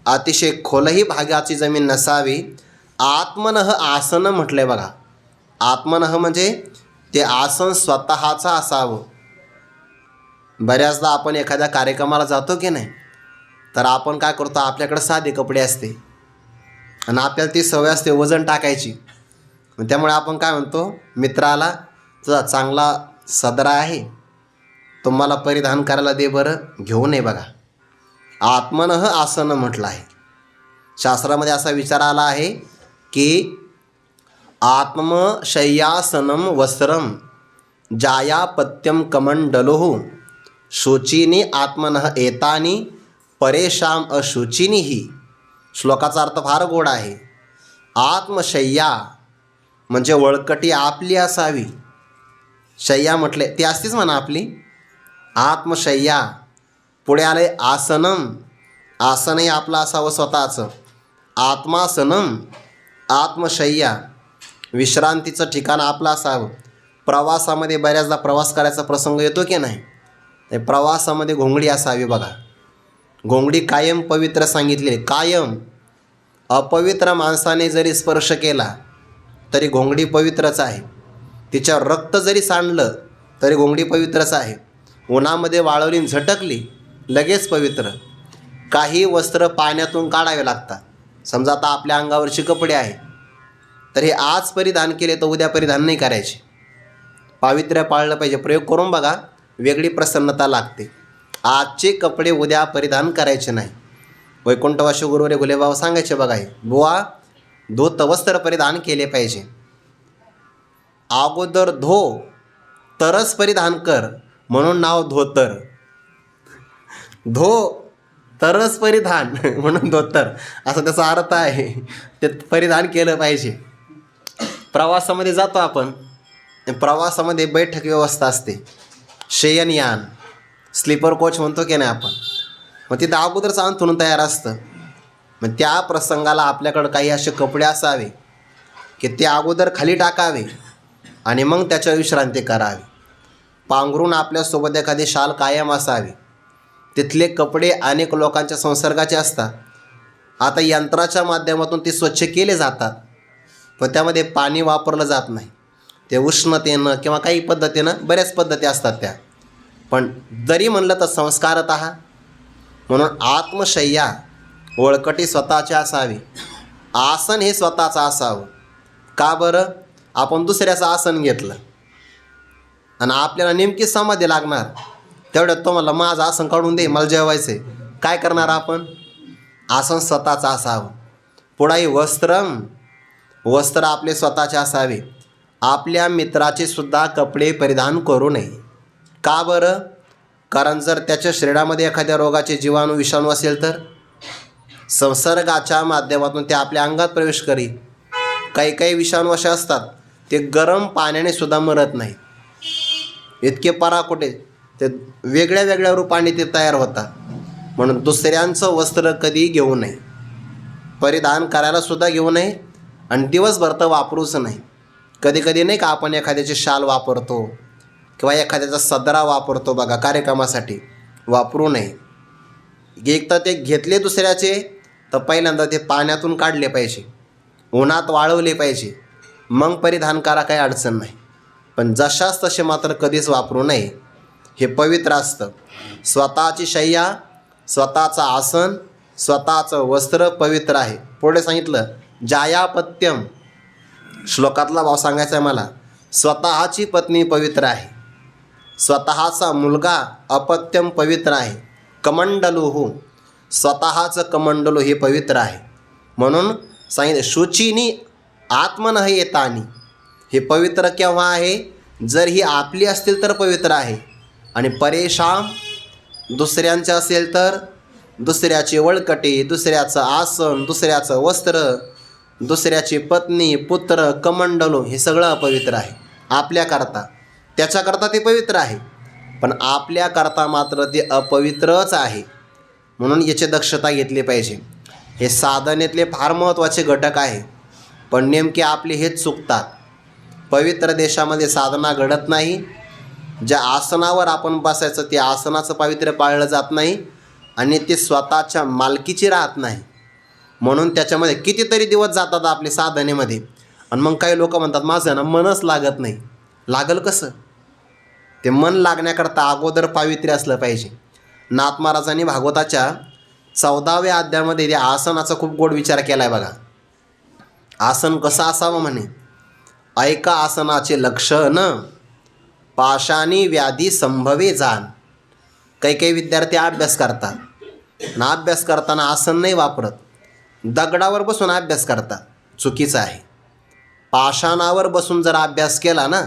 Speaker 1: अतिशय खोलही भागाची जमीन नसावी. आत्मनः आसन म्हटलं आहे बघा. आत्मनः म्हणजे ते आसन स्वतःचं असावं. बऱ्याचदा आपण एखाद्या कार्यक्रमाला जातो की नाही, तर आपण काय करतो, आपल्याकडे साधे कपडे असते आणि आपल्याला ती सवय असते वजन टाकायची. त्यामुळे आपण काय म्हणतो, मित्राला तुझा चांगला सदरा आहे, तुम्हाला परिधान करायला दे बरं, घेऊन ये बघा. आत्मनः आसन म्हटलं आहे. शास्त्रामध्ये असा विचार आला आहे की आत्मशय्यासनम वस्त्रम जायापत्यम कमंडलोः शुचिनी आत्मनः एतानी परेशाम अशुचिनीही. श्लोकाचा अर्थ फार गोड आहे. आत्मशय्या म्हणजे वळकटी आपली असावी. शय्या म्हटले ती असतीच म्हणा आपली. आत्मशय्या. पुढे आले आसनम. आसनही आपलं असावं स्वतःचं. आत्मासनम आत्मशय्या, विश्रांतीचं ठिकाण आपलं असावं. प्रवासामध्ये बऱ्याचदा प्रवास करायचा प्रसंग येतो की नाही, प्रवासामध्ये घोंगडी असावी बघा. घोंगडी कायम पवित्र सांगितली. कायम. अपवित्र माणसाने जरी स्पर्श केला तरी घोंगडी पवित्रच आहे. तिच्यावर रक्त जरी सांडलं तरी घोंगडी पवित्रच आहे. उन्हामध्ये वाळवली झटकली लगेच पवित्र. काही वस्त्र पाण्यातून काढावे लागतात. समजा आता आपल्या अंगावरचे कपडे आहे तर हे आज परिधान केले तर उद्या परिधान नाही करायचे. पावित्र्य पाळलं पाहिजे. प्रयोग करून बघा, वेगळी प्रसन्नता लागते. आजचे कपडे उद्या परिधान करायचे नाही. वैकुंठवासी गुरुवारी घुलेबाबा सांगायचे बघा, हे बुवा धोत वस्त्र परिधान केले पाहिजे. अगोदर धो तरच परिधान कर म्हणून नाव धोतर. धो तरच परिधान म्हणून धोतर असा त्याचा अर्थ आहे. ते परिधान केलं पाहिजे. प्रवासामध्ये जातो आपण, प्रवासामध्ये बैठक व्यवस्था असते, शयनयान, स्लीपर कोच म्हणतो की नाही आपण. मग तिथं अगोदरच अंथरून तयार असतं. मग त्या प्रसंगाला आपल्याकडं काही असे कपडे असावे की ते अगोदर खाली टाकावे आणि मग त्याच्यावर विश्रांती करावी. पांघरून आपल्यासोबत एखादी शाल कायम असावी. तिथले कपडे अनेक लोकांच्या संसर्गाचे असतात. आता यंत्राच्या माध्यमातून ते स्वच्छ केले जातात पण त्यामध्ये पाणी वापरलं जात नाही. ते उष्णतेनं किंवा काही पद्धतीनं, बऱ्याच पद्धती असतात त्या. पण जरी म्हणलं तर संस्कारतः. म्हणून आत्मशय्या वळकटी स्वतःची असावी. आसन हे स्वतःचं असावं. का बरं? आपण दुसऱ्याचं आसन घेतलं आणि आपल्याला नेमकी समाधी लागणार तेवढ्यात तो मला माझं आसन काढून दे, मला जेवायचं आहे. काय करणार आपण? आसन स्वतःचं असावं. पुढे वस्त्र आपले स्वतःचे असावे. आपल्या मित्राचे सुद्धा कपडे परिधान करू नये. का बरं? कारण जर त्याच्या शरीरामध्ये एखाद्या रोगाचे जीवाणू विषाणू असेल तर संसर्गाच्या माध्यमातून ते आपल्या अंगात प्रवेश करील. काही काही विषाणू असे असतात ते गरम पाण्याने सुद्धा मरत नाही. इतके पराकोटे, ते वेगळ्या वेगळ्या रूपाने ते तयार होतात. म्हणून दुसऱ्यांचं वस्त्र कधी घेऊ नये, परिधान करायला सुद्धा घेऊ नये आणि दिवसभर तर वापरूच नाही. कधी कधी नाही का आपण एखाद्याची शाल वापरतो किंवा एखाद्याचा सदरा वापरतो बघा कार्यक्रमासाठी, वापरू नये. एक तर ते घेतले दुसऱ्याचे तर पहिल्यांदा ते पाण्यातून काढले पाहिजे, उन्हात वाळवले पाहिजे, मग परिधान करा, काही अडचण नाही. पण जशाच तसे मात्र कधीच वापरू नये. हे पवित्र असतं. स्वतःची शय्या, स्वतःचं आसन, स्वतःचं वस्त्र पवित्र आहे. पुढे सांगितलं जायापत्यम. श्लोकातला भाव सांगायचा आहे मला. स्वतःची पत्नी पवित्र आहे, स्वतःचा मुलगा अपत्यम पवित्र आहे. कमंडलुहू, स्वतःचं कमंडलू हे पवित्र आहे. म्हणून सांगितलं शुचिनी आत्मनः एतानी. हे पवित्र केव्हा आहे? जर ही आपली असतील तर पवित्र आहे. आणि परेशान दुसऱ्यांचं असेल तर दुसऱ्याची वळकटी, दुसऱ्याचं आसन, दुसऱ्याचं वस्त्र, दुसऱ्याची पत्नी, पुत्र, कमंडलू हे सगळं अपवित्र आहे आपल्याकरता. त्याच्याकरता ते पवित्र आहे पण आपल्याकरता मात्र ते अपवित्रच आहे. म्हणून याची दक्षता घेतली पाहिजे. हे साधनेतले फार महत्त्वाचे घटक आहे पण नेमके आपले हेच चुकतात. पवित्र देशामध्ये साधना घडत नाही. ज्या आसनावर आपण बसायचं ते आसनाचं पावित्र्य पाळलं जात नाही आणि ते स्वतःच्या मालकीची राहत नाही. म्हणून त्याच्यामध्ये कितीतरी दिवस जातात आपले साधनेमध्ये. आणि मग काही लोक म्हणतात माझं ना मनच लागत नाही. लागल कसं? ते मन लागण्याकरता अगोदर पावित्र्य असलं पाहिजे. नाथ महाराजांनी भागवताच्या 14व्या अध्यायामध्ये त्या आसनाचा खूप गोड विचार केला आहे बघा. आसन कसं असावं म्हणे. ऐका आसनाचे लक्षण पाशानी व्याधी संभवे जाण. काही काही विद्यार्थी अभ्यास करतात आणि अभ्यास करताना आसन नाही वापरत, दगडावर बसून अभ्यास करतात. चुकीचं आहे. पाषाणावर बसून जर अभ्यास केला ना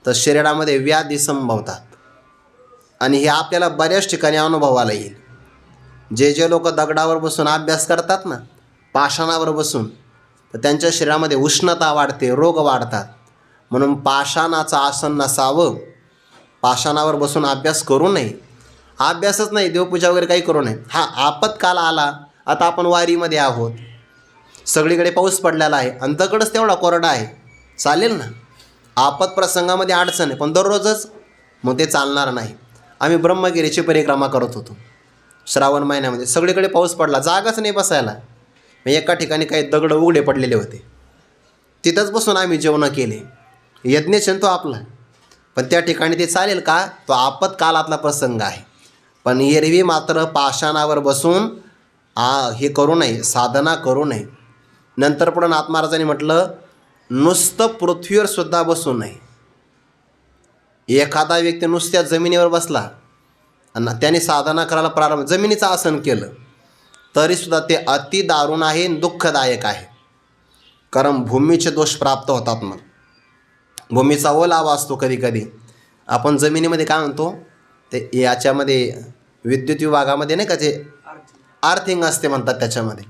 Speaker 1: तर शरीरामध्ये व्याधी संभवतात आणि हे आपल्याला बऱ्याच ठिकाणी अनुभवाला येईल. जे लोक दगडावर बसून अभ्यास करतात ना, पाषाणावर बसून, तर त्यांच्या शरीरामध्ये उष्णता वाढते, रोग वाढतात. म्हणून पाषाणाचं आसन नसावं. पाषाणावर बसून अभ्यास करू नये. अभ्यासच नाही, देवपूजा वगैरे काही करू नये. हा आपत्काल आला, आता आपण वारीमध्ये आहोत, सगळीकडे पाऊस पडलेला आहे आणि दगडच तेवढा कोरडा आहे, चालेल ना. आपत प्रसंगामध्ये अडचण आहे, पण दररोजच मग ते चालणार नाही. आम्ही ब्रह्मगिरीची परिक्रमा करत होतो श्रावण महिन्यामध्ये. सगळीकडे पाऊस पडला, जागाच नाही बसायला. मग एका ठिकाणी काही दगड उघडे पडलेले होते, तिथंच बसून आम्ही जेवणं केले. यज्ञ तो आपला, पण त्या ठिकाणी ते चालेल का? तो आपत्कालातला प्रसंग आहे. पण एरवी मात्र पाषाणावर बसून हे करू नये, साधना करू नये. नंतर पुढं नाथ महाराजांनी म्हटलं, नुसतं पृथ्वीवर सुद्धा बसू नये. एखादा व्यक्ती नुसत्या जमिनीवर बसला आणि त्याने साधना करायला प्रारंभ, जमिनीचं आसन केलं, तरीसुद्धा ते अति दारुण आहे, दुःखदायक आहे. कारण भूमीचे दोष प्राप्त होतात. मग भूमीचा ओलावा असतो. कधी कधी आपण जमिनीमध्ये काय म्हणतो, ते याच्यामध्ये विद्युत विभागामध्ये नाही का, ते आर्थिंग असते म्हणतात त्याच्यामध्ये.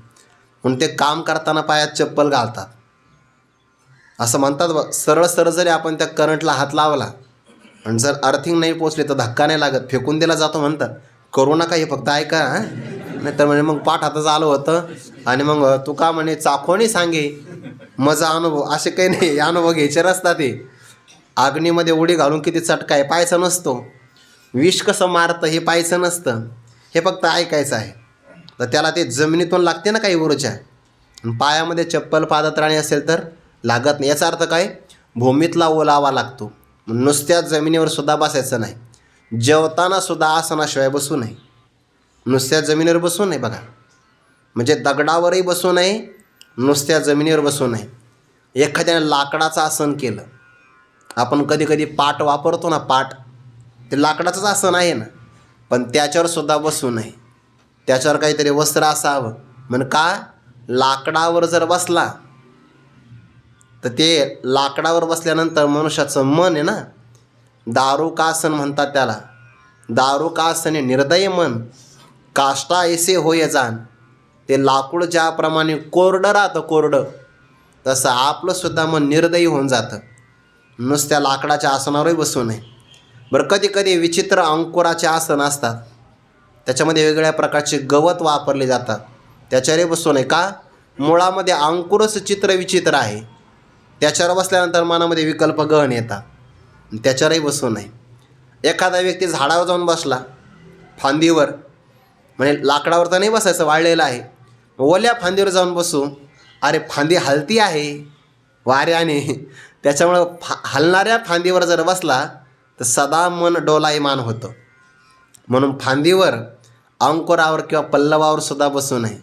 Speaker 1: म्हणून ते काम करताना पायात चप्पल घालतात असं म्हणतात. सरळ सरळ जरी आपण त्या करंटला हात लावला आणि जर अर्थिंग नाही पोचले तर धक्का नाही लागत, फेकून दिला जातो म्हणतात. करू नका, हे फक्त ऐका. नाही तर म्हणजे मग पाठ हातच आलं होतं आणि मग तू का म्हणे चाखोणी सांगे मजा अनुभव, असे काही नाही. अनुभव घ्यायचे रस्तात. ते अग्नीमध्ये उडी घालून किती चटका आहे पाहायचं नसतो. विष कसं मारतं हे पाहायचं नसतं, हे फक्त ऐकायचं आहे. तर त्याला ते जमिनीतून लागते ना काही ऊर्जा. पायामध्ये चप्पल पादत्राणी असेल तर लागत नाही. याचा अर्थ काय? भूमीतला ओलावा लागतो. नुसत्या जमिनीवर सुद्धा बसायचं नाही. जेवताना सुद्धा आसनाशिवाय बसू नये. नुसत्या जमिनीवर बसू नये. बघा, म्हणजे दगडावरही बसू नये, नुसत्या जमिनीवर बसू नये. एखाद्याने लाकडाचं आसन केलं, आपण कधी कधी पाट वापरतो ना, पाट, ते लाकडाचंच आसन आहे ना, पण त्याच्यावर सुद्धा बसू नये. त्याच्यावर काहीतरी वस्त्र असावं. म्हण का? लाकडावर जर बसला तर ते लाकडावर बसल्यानंतर मनुष्याचं मन आहे ना, दारुकासन म्हणतात त्याला. दारुकासने निर्दय मन, काष्टा ऐसे होय जाण. ते लाकूड ज्याप्रमाणे कोरडं राहतं, कोरडं, तसं आपलंसुद्धा मन निर्दयी होऊन जातं. नुसत्या लाकडाच्या आसनावरही बसू नये. बरं, कधी कधी विचित्र अंकुराचे आसन असतात, त्याच्यामध्ये वेगवेगळ्या प्रकारचे गवत वापरले जातात, त्याच्यावरही बसू नये. का? मुळामध्ये अंकुरच चित्र विचित्र आहे. त्याच्यावर बसल्यानंतर मनामध्ये विकल्प गहन येतात, त्याच्यावरही बसू नये. एखादा व्यक्ती झाडावर जाऊन बसला, फांदीवर, म्हणजे लाकडावर तर नाही बसायचं, वाळलेलं आहे, ओल्या फांदीवर जाऊन बसू. अरे फांदी हलती आहे वाऱ्याने, त्याच्यामुळं हलणाऱ्या फांदीवर जर बसला तर सदा मन डोलायमान होतं. म्हणून फांदीवर, अंकुरावर किंवा पल्लवावर सुद्धा बसू नये.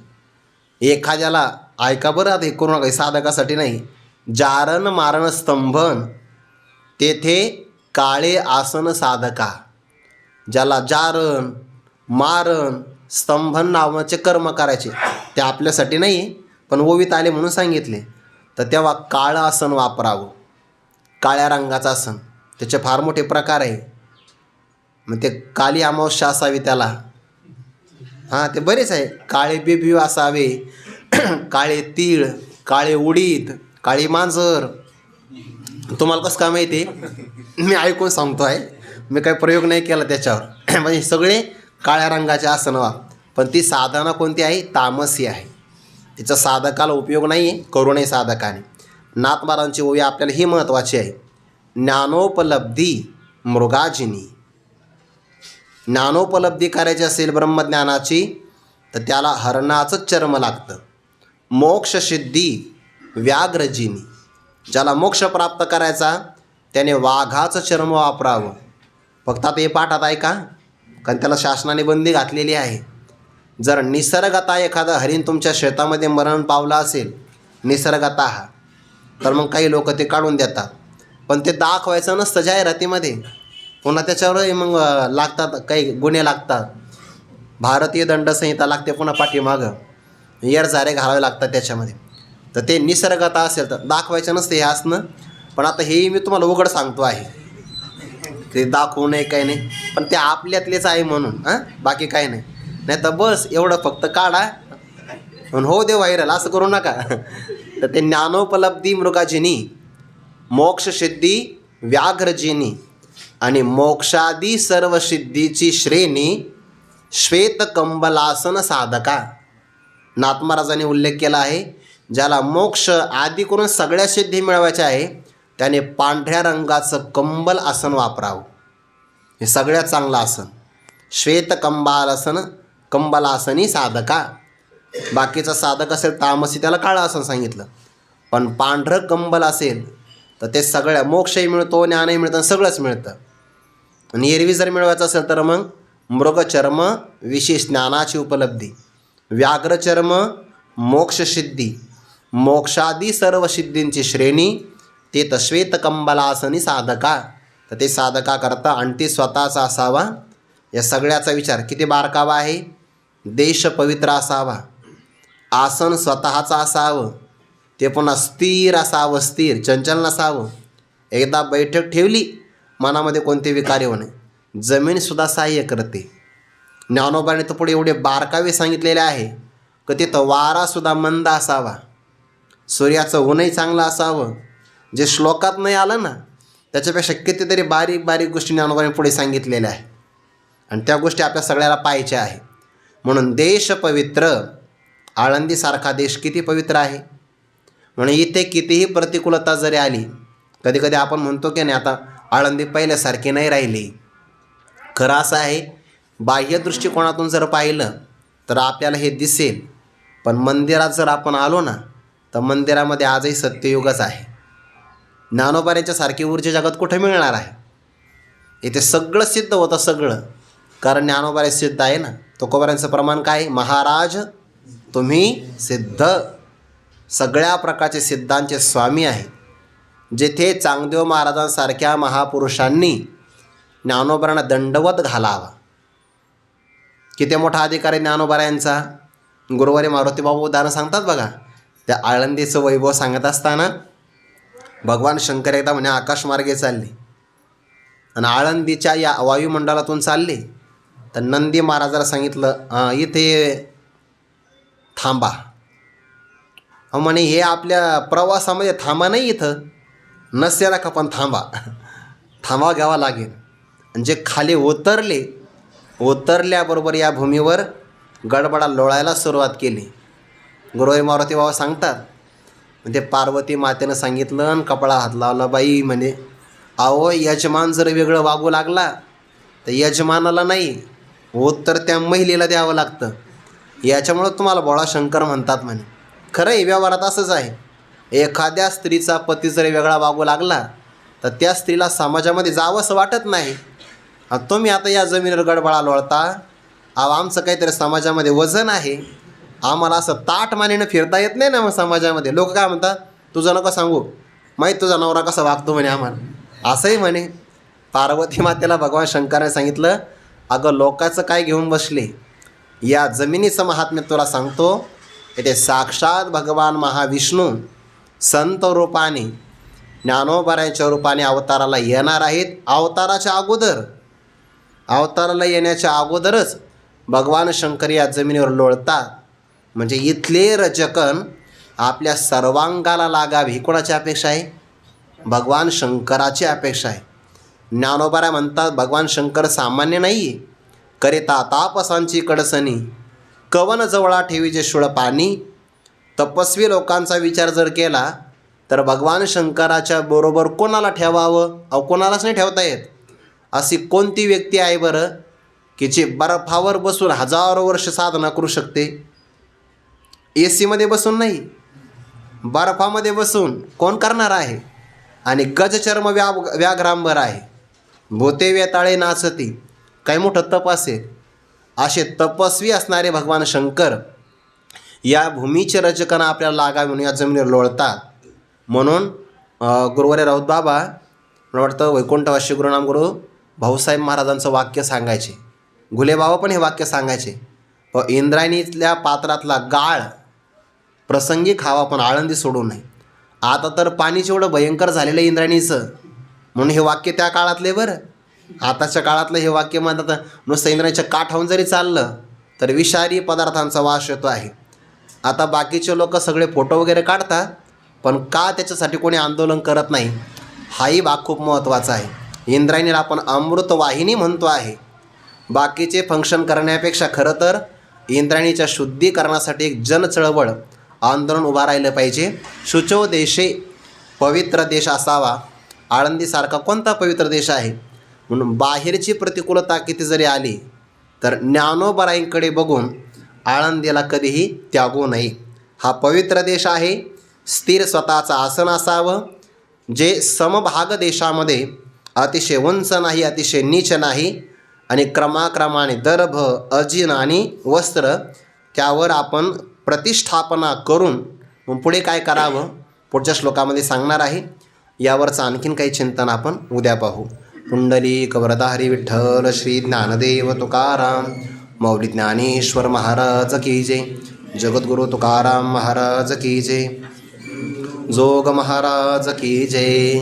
Speaker 1: एखाद्याला, ऐका बरं, आता हे करू नका, साधकासाठी नाही, जारण मारण स्तंभन तेथे काळे आसन साधका. ज्याला जारण मारण स्तंभन नावाचे कर्म करायचे, ते आपल्यासाठी नाही, पण ओवीत आले म्हणून सांगितले, तर तेव्हा काळं आसन वापरावं. काळ्या रंगाचं आसन, त्याचे फार मोठे प्रकार आहे. मग ते काली अमावस्या असावी त्याला, हां ते बरेच आहे. काळे बेबी असावे, काळे तीळ, काळे उडीद, काळी मांजर. तुम्हाला कसं काय माहिती आहे? मी ऐकून सांगतो आहे, मी काही प्रयोग नाही केला त्याच्यावर. म्हणजे सगळे काळ्या रंगाचे आसन वा. पण ती साधना कोणती आहे? तामसी आहे. तिचा साधकाला उपयोग नाही आहे, करू नये साधकाने. नाथ महाराजांची ओवी आपल्याला ही महत्त्वाची आहे. ज्ञानोपलब्धी मृगाजिनी. ज्ञानोपलब्धी करायची असेल ब्रह्मज्ञानाची तर त्याला हरणाचंच चर्म लागतं. मोक्षसिद्धी व्याघ्रजिनी. ज्याला मोक्ष प्राप्त करायचा त्याने वाघाचं चर्म वापरावं. फक्त आता हे पाठात आहे का? कारण त्याला शासनाने बंदी घातलेली आहे. जर निसर्गतः एखादा हरिण तुमच्या शेतामध्ये मरण पावला असेल, निसर्गतः, तर मग काही लोक ते काढून देतात. पण ते दाखवायचं नसतं जाहिरातीमध्ये. पुन्हा त्याच्यावर मग लागतात काही गुन्हे लागतात. भारतीय दंडसंहिता लागते पुन्हा पाठीमागं येरझारे घालावे लागतात त्याच्यामध्ये. तर ते निसर्गता असेल तर दाखवायचं नसतं हे असणं. पण आता हेही मी तुम्हाला उघड सांगतो आहे, ते दाखवू नये काही नाही, पण ते आपल्यातलेच आहे म्हणून बाकी काही नाही. नाही तर बस एवढं फक्त काढा म्हणून हो दे व्हायरल असं करू नका. तर ते ज्ञानोपलब्धी मृगाजिनी, मोक्षसिद्धी व्याघ्रजिनी आणि मोक्षादी सर्व सिद्धीची श्रेणी श्वेतकंबलासन साधका. नाथ महाराजांनी उल्लेख केला आहे, ज्याला मोक्ष आदी करून सगळ्या सिद्धी मिळवायच्या आहे त्याने पांढऱ्या रंगाचं कंबल आसन वापरावं. हे सगळ्यात चांगलं आसन श्वेतकंबालासन, कंबलासनी साधका. बाकीचा साधक असेल तामसी त्याला काळं आसन सांगितलं, पण पांढरं कंबल असेल तर ते सगळ्या मोक्षही मिळतो, ज्ञानही मिळतं, सगळंच मिळतं. आणि एरवी जर मिळवायचं असेल तर मग मृगचर्म विशेष ज्ञानाची उपलब्धी, व्याघ्रचर्म मोक्षसिद्धी, मोक्षादी सर्व सिद्धींची श्रेणी ते तर श्वेतकंबलासनी साधका. तर ते साधका करता आणि ते स्वतःचा असावा. या सगळ्याचा विचार किती बारकावा आहे. देश पवित्र असावा, आसन स्वतःचं असावं, ते पुन्हा स्थिर असावं, स्थिर चंचल नसावं. एकदा बैठक ठेवली मनामध्ये कोणते विकार येऊ नये. जमीनसुद्धा सहाय्य करते. ज्ञानोबाने तर पुढे एवढे बारकावे सांगितलेले आहे की तिथं वारासुद्धा मंद असावा, सूर्याचं ऊनही चांगलं असावं. जे श्लोकात नाही आलं ना त्याच्यापेक्षा कितीतरी बारीक बारीक गोष्टी ज्ञानोबाने पुढे सांगितलेल्या आहे आणि त्या गोष्टी आपल्या सगळ्याला पाहायच्या आहे. म्हणून देश पवित्र, आळंदीसारखा देश किती पवित्र आहे. म्हणून इथे कितीही प्रतिकूलता जरी आली, कधी कधी आपण म्हणतो की नाही आता आळंदी पहिल्यासारखी नाही राहिली. खरं असं आहे, बाह्य दृष्टिकोनातून जर पाहिलं तर आपल्याला हे दिसेल, पण मंदिरात जर आपण आलो ना तर मंदिरामध्ये आजही सत्ययुगच आहे. ज्ञानोबाऱ्यांच्यासारखी ऊर्जा जगात कुठे मिळणार आहे. इथे सगळं सिद्ध होतं, सगळं, कारण ज्ञानोबारे सिद्ध आहे ना. तुकोबाऱ्यांचं प्रमाण काय, महाराज तुम्ही सिद्ध. सगळ्या प्रकारचे सिद्धांचे स्वामी आहेत. जेथे चांगदेव महाराजांसारख्या महापुरुषांनी ज्ञानोबाऱ्यांना दंडवत घालावा. किती मोठा अधिकार आहे ज्ञानोबाऱ्यांचा. गुरुवारी मारुतीबाबू उदाहरण सांगतात बघा. त्या आळंदीचं वैभव सांगत असताना भगवान शंकर एकदा म्हणे आकाशमार्गे चालले आणि आळंदीच्या या वायुमंडलातून चालले तर नंदी महाराजाला सांगितलं इथे थांबा. म्हणे हे आपल्या प्रवासामध्ये थांबा नाही, इथं नसेला का पण थांबा, थांबा घ्यावा लागेल. आणि जे खाली उतरल्याबरोबर या भूमीवर गडबडा लोळायला सुरुवात केली. गुरुवारी मारुती बाबा सांगतात, म्हणजे पार्वती मातेनं सांगितलं आणि कपाळा हात लावला, बाई म्हणे अहो यजमान जर वेगळं वागू लागला तर यजमानाला नाही, उत्तर त्या महिलेला द्यावं लागतं. याच्यामुळं तुम्हाला भोळा शंकर म्हणतात म्हणे. खरं आहे, व्यवहारात असंच आहे. एखाद्या स्त्रीचा पती जर वेगळा वागू लागला तर त्या स्त्रीला समाजामध्ये जावंसं वाटत नाही. तुम्ही आता या जमिनीवर गडबडा लोळता, आमचं काहीतरी समाजामध्ये वजन आहे, आम्हाला असं ताट मानेनं फिरता येत नाही ना. मग समाजामध्ये लोक काय म्हणतात, तुझं नको सांगू, माहीत तुझा नवरा कसा वागतो म्हणे आम्हाला, असंही म्हणे. पार्वती मातेला भगवान शंकराने सांगितलं, अगं लोकांचं काय घेऊन बसले, या जमिनीचं महात्म्य तुला सांगतो. इथे साक्षात भगवान महाविष्णू संत रूपाने ज्ञानोबाऱ्यांच्या रूपाने अवताराला येणार आहेत. अवताराला येण्याच्या अगोदरच भगवान शंकर या जमिनीवर लोळतात. म्हणजे इथले रजकन आपल्या सर्वांगाला लागावे ही कोणाची अपेक्षा आहे, भगवान शंकराची अपेक्षा आहे. ज्ञानोबाऱ्या म्हणतात भगवान शंकर सामान्य नाही, करिता तापसांची कडसणी, कवन जवळा ठेवीचे शुळ पाणी. तपस्वी लोकांचा विचार जर केला तर भगवान शंकराच्या बरोबर कोणाला ठेवावं, कोणालाच नाही ठेवता येत. अशी कोणती व्यक्ती आहे बरं की जी बर्फावर बसून हजारो वर्ष साधना करू शकते. AC मध्ये बसून नाही, बर्फामध्ये बसून कोण करणार आहे. आणि गजचर्म व्याघ्रांबर आहे, भूते वेताळे नाचती, काही मोठं तप असेल. असे तपस्वी असणारे भगवान शंकर या भूमीचे रचकना आपल्याला लागावे म्हणून या जमिनीवर लोळतात. म्हणून गुरुवारी राऊत बाबा, मला वाटतं वैकुंठवासी गुरुनाम गुरु भाऊसाहेब महाराजांचं वाक्य सांगायचे, घुलेबाबा पण हे वाक्य सांगायचे, इंद्रायणीतल्या पात्रातला गाळ प्रसंगी खावा पण आळंदी सोडू नये. आता तर पाणीच एवढं भयंकर झालेलं आहे इंद्रायणीचं, म्हणून हे वाक्य त्या काळातले बरं. आताच्या काळातलं हे वाक्य म्हणतात नुसतं इंद्रायणीच्या काठावून जरी चाललं तर विषारी पदार्थांचा वास येतो आहे. आता बाकीचे लोक सगळे फोटो वगैरे काढतात, पण का त्याच्यासाठी कोणी आंदोलन करत नाही, हाही भाग खूप महत्त्वाचा आहे. इंद्रायणीला आपण अमृतवाहिनी म्हणतो आहे. बाकीचे फंक्शन करण्यापेक्षा खरं तर इंद्रायणीच्या शुद्धीकरणासाठी एक जनचळवळ आंदोलन उभा राहिलं पाहिजे. शुचो देशे, पवित्र देश असावा. आळंदीसारखा कोणता पवित्र देश आहे? म्हणून बाहेरची प्रतिकूलता किती जरी आली तर ज्ञानोबराईंकडे बघून आळंदीला कधीही त्यागू नये. हा पवित्र देश आहे. स्थिर स्वतःचं आसन असावं, जे समभाग देशामध्ये अतिशय उंच नाही, अतिशय नीच नाही, आणि क्रमाक्रमाने दर्भ, अजिन आणि वस्त्र त्यावर आपण प्रतिष्ठापना करून मग पुढे काय करावं पुढच्या श्लोकामध्ये सांगणार आहे. यावरचं आणखीन काही चिंतन आपण उद्या पाहू. पुंडलिक वरदाहरी विठ्ठल श्री ज्ञानदेव तुकाराम मौली ज्ञानेश्वर महाराज की जय. जगद्गुरु तुकाराम महाराज की जय. जोग महाराज की जय.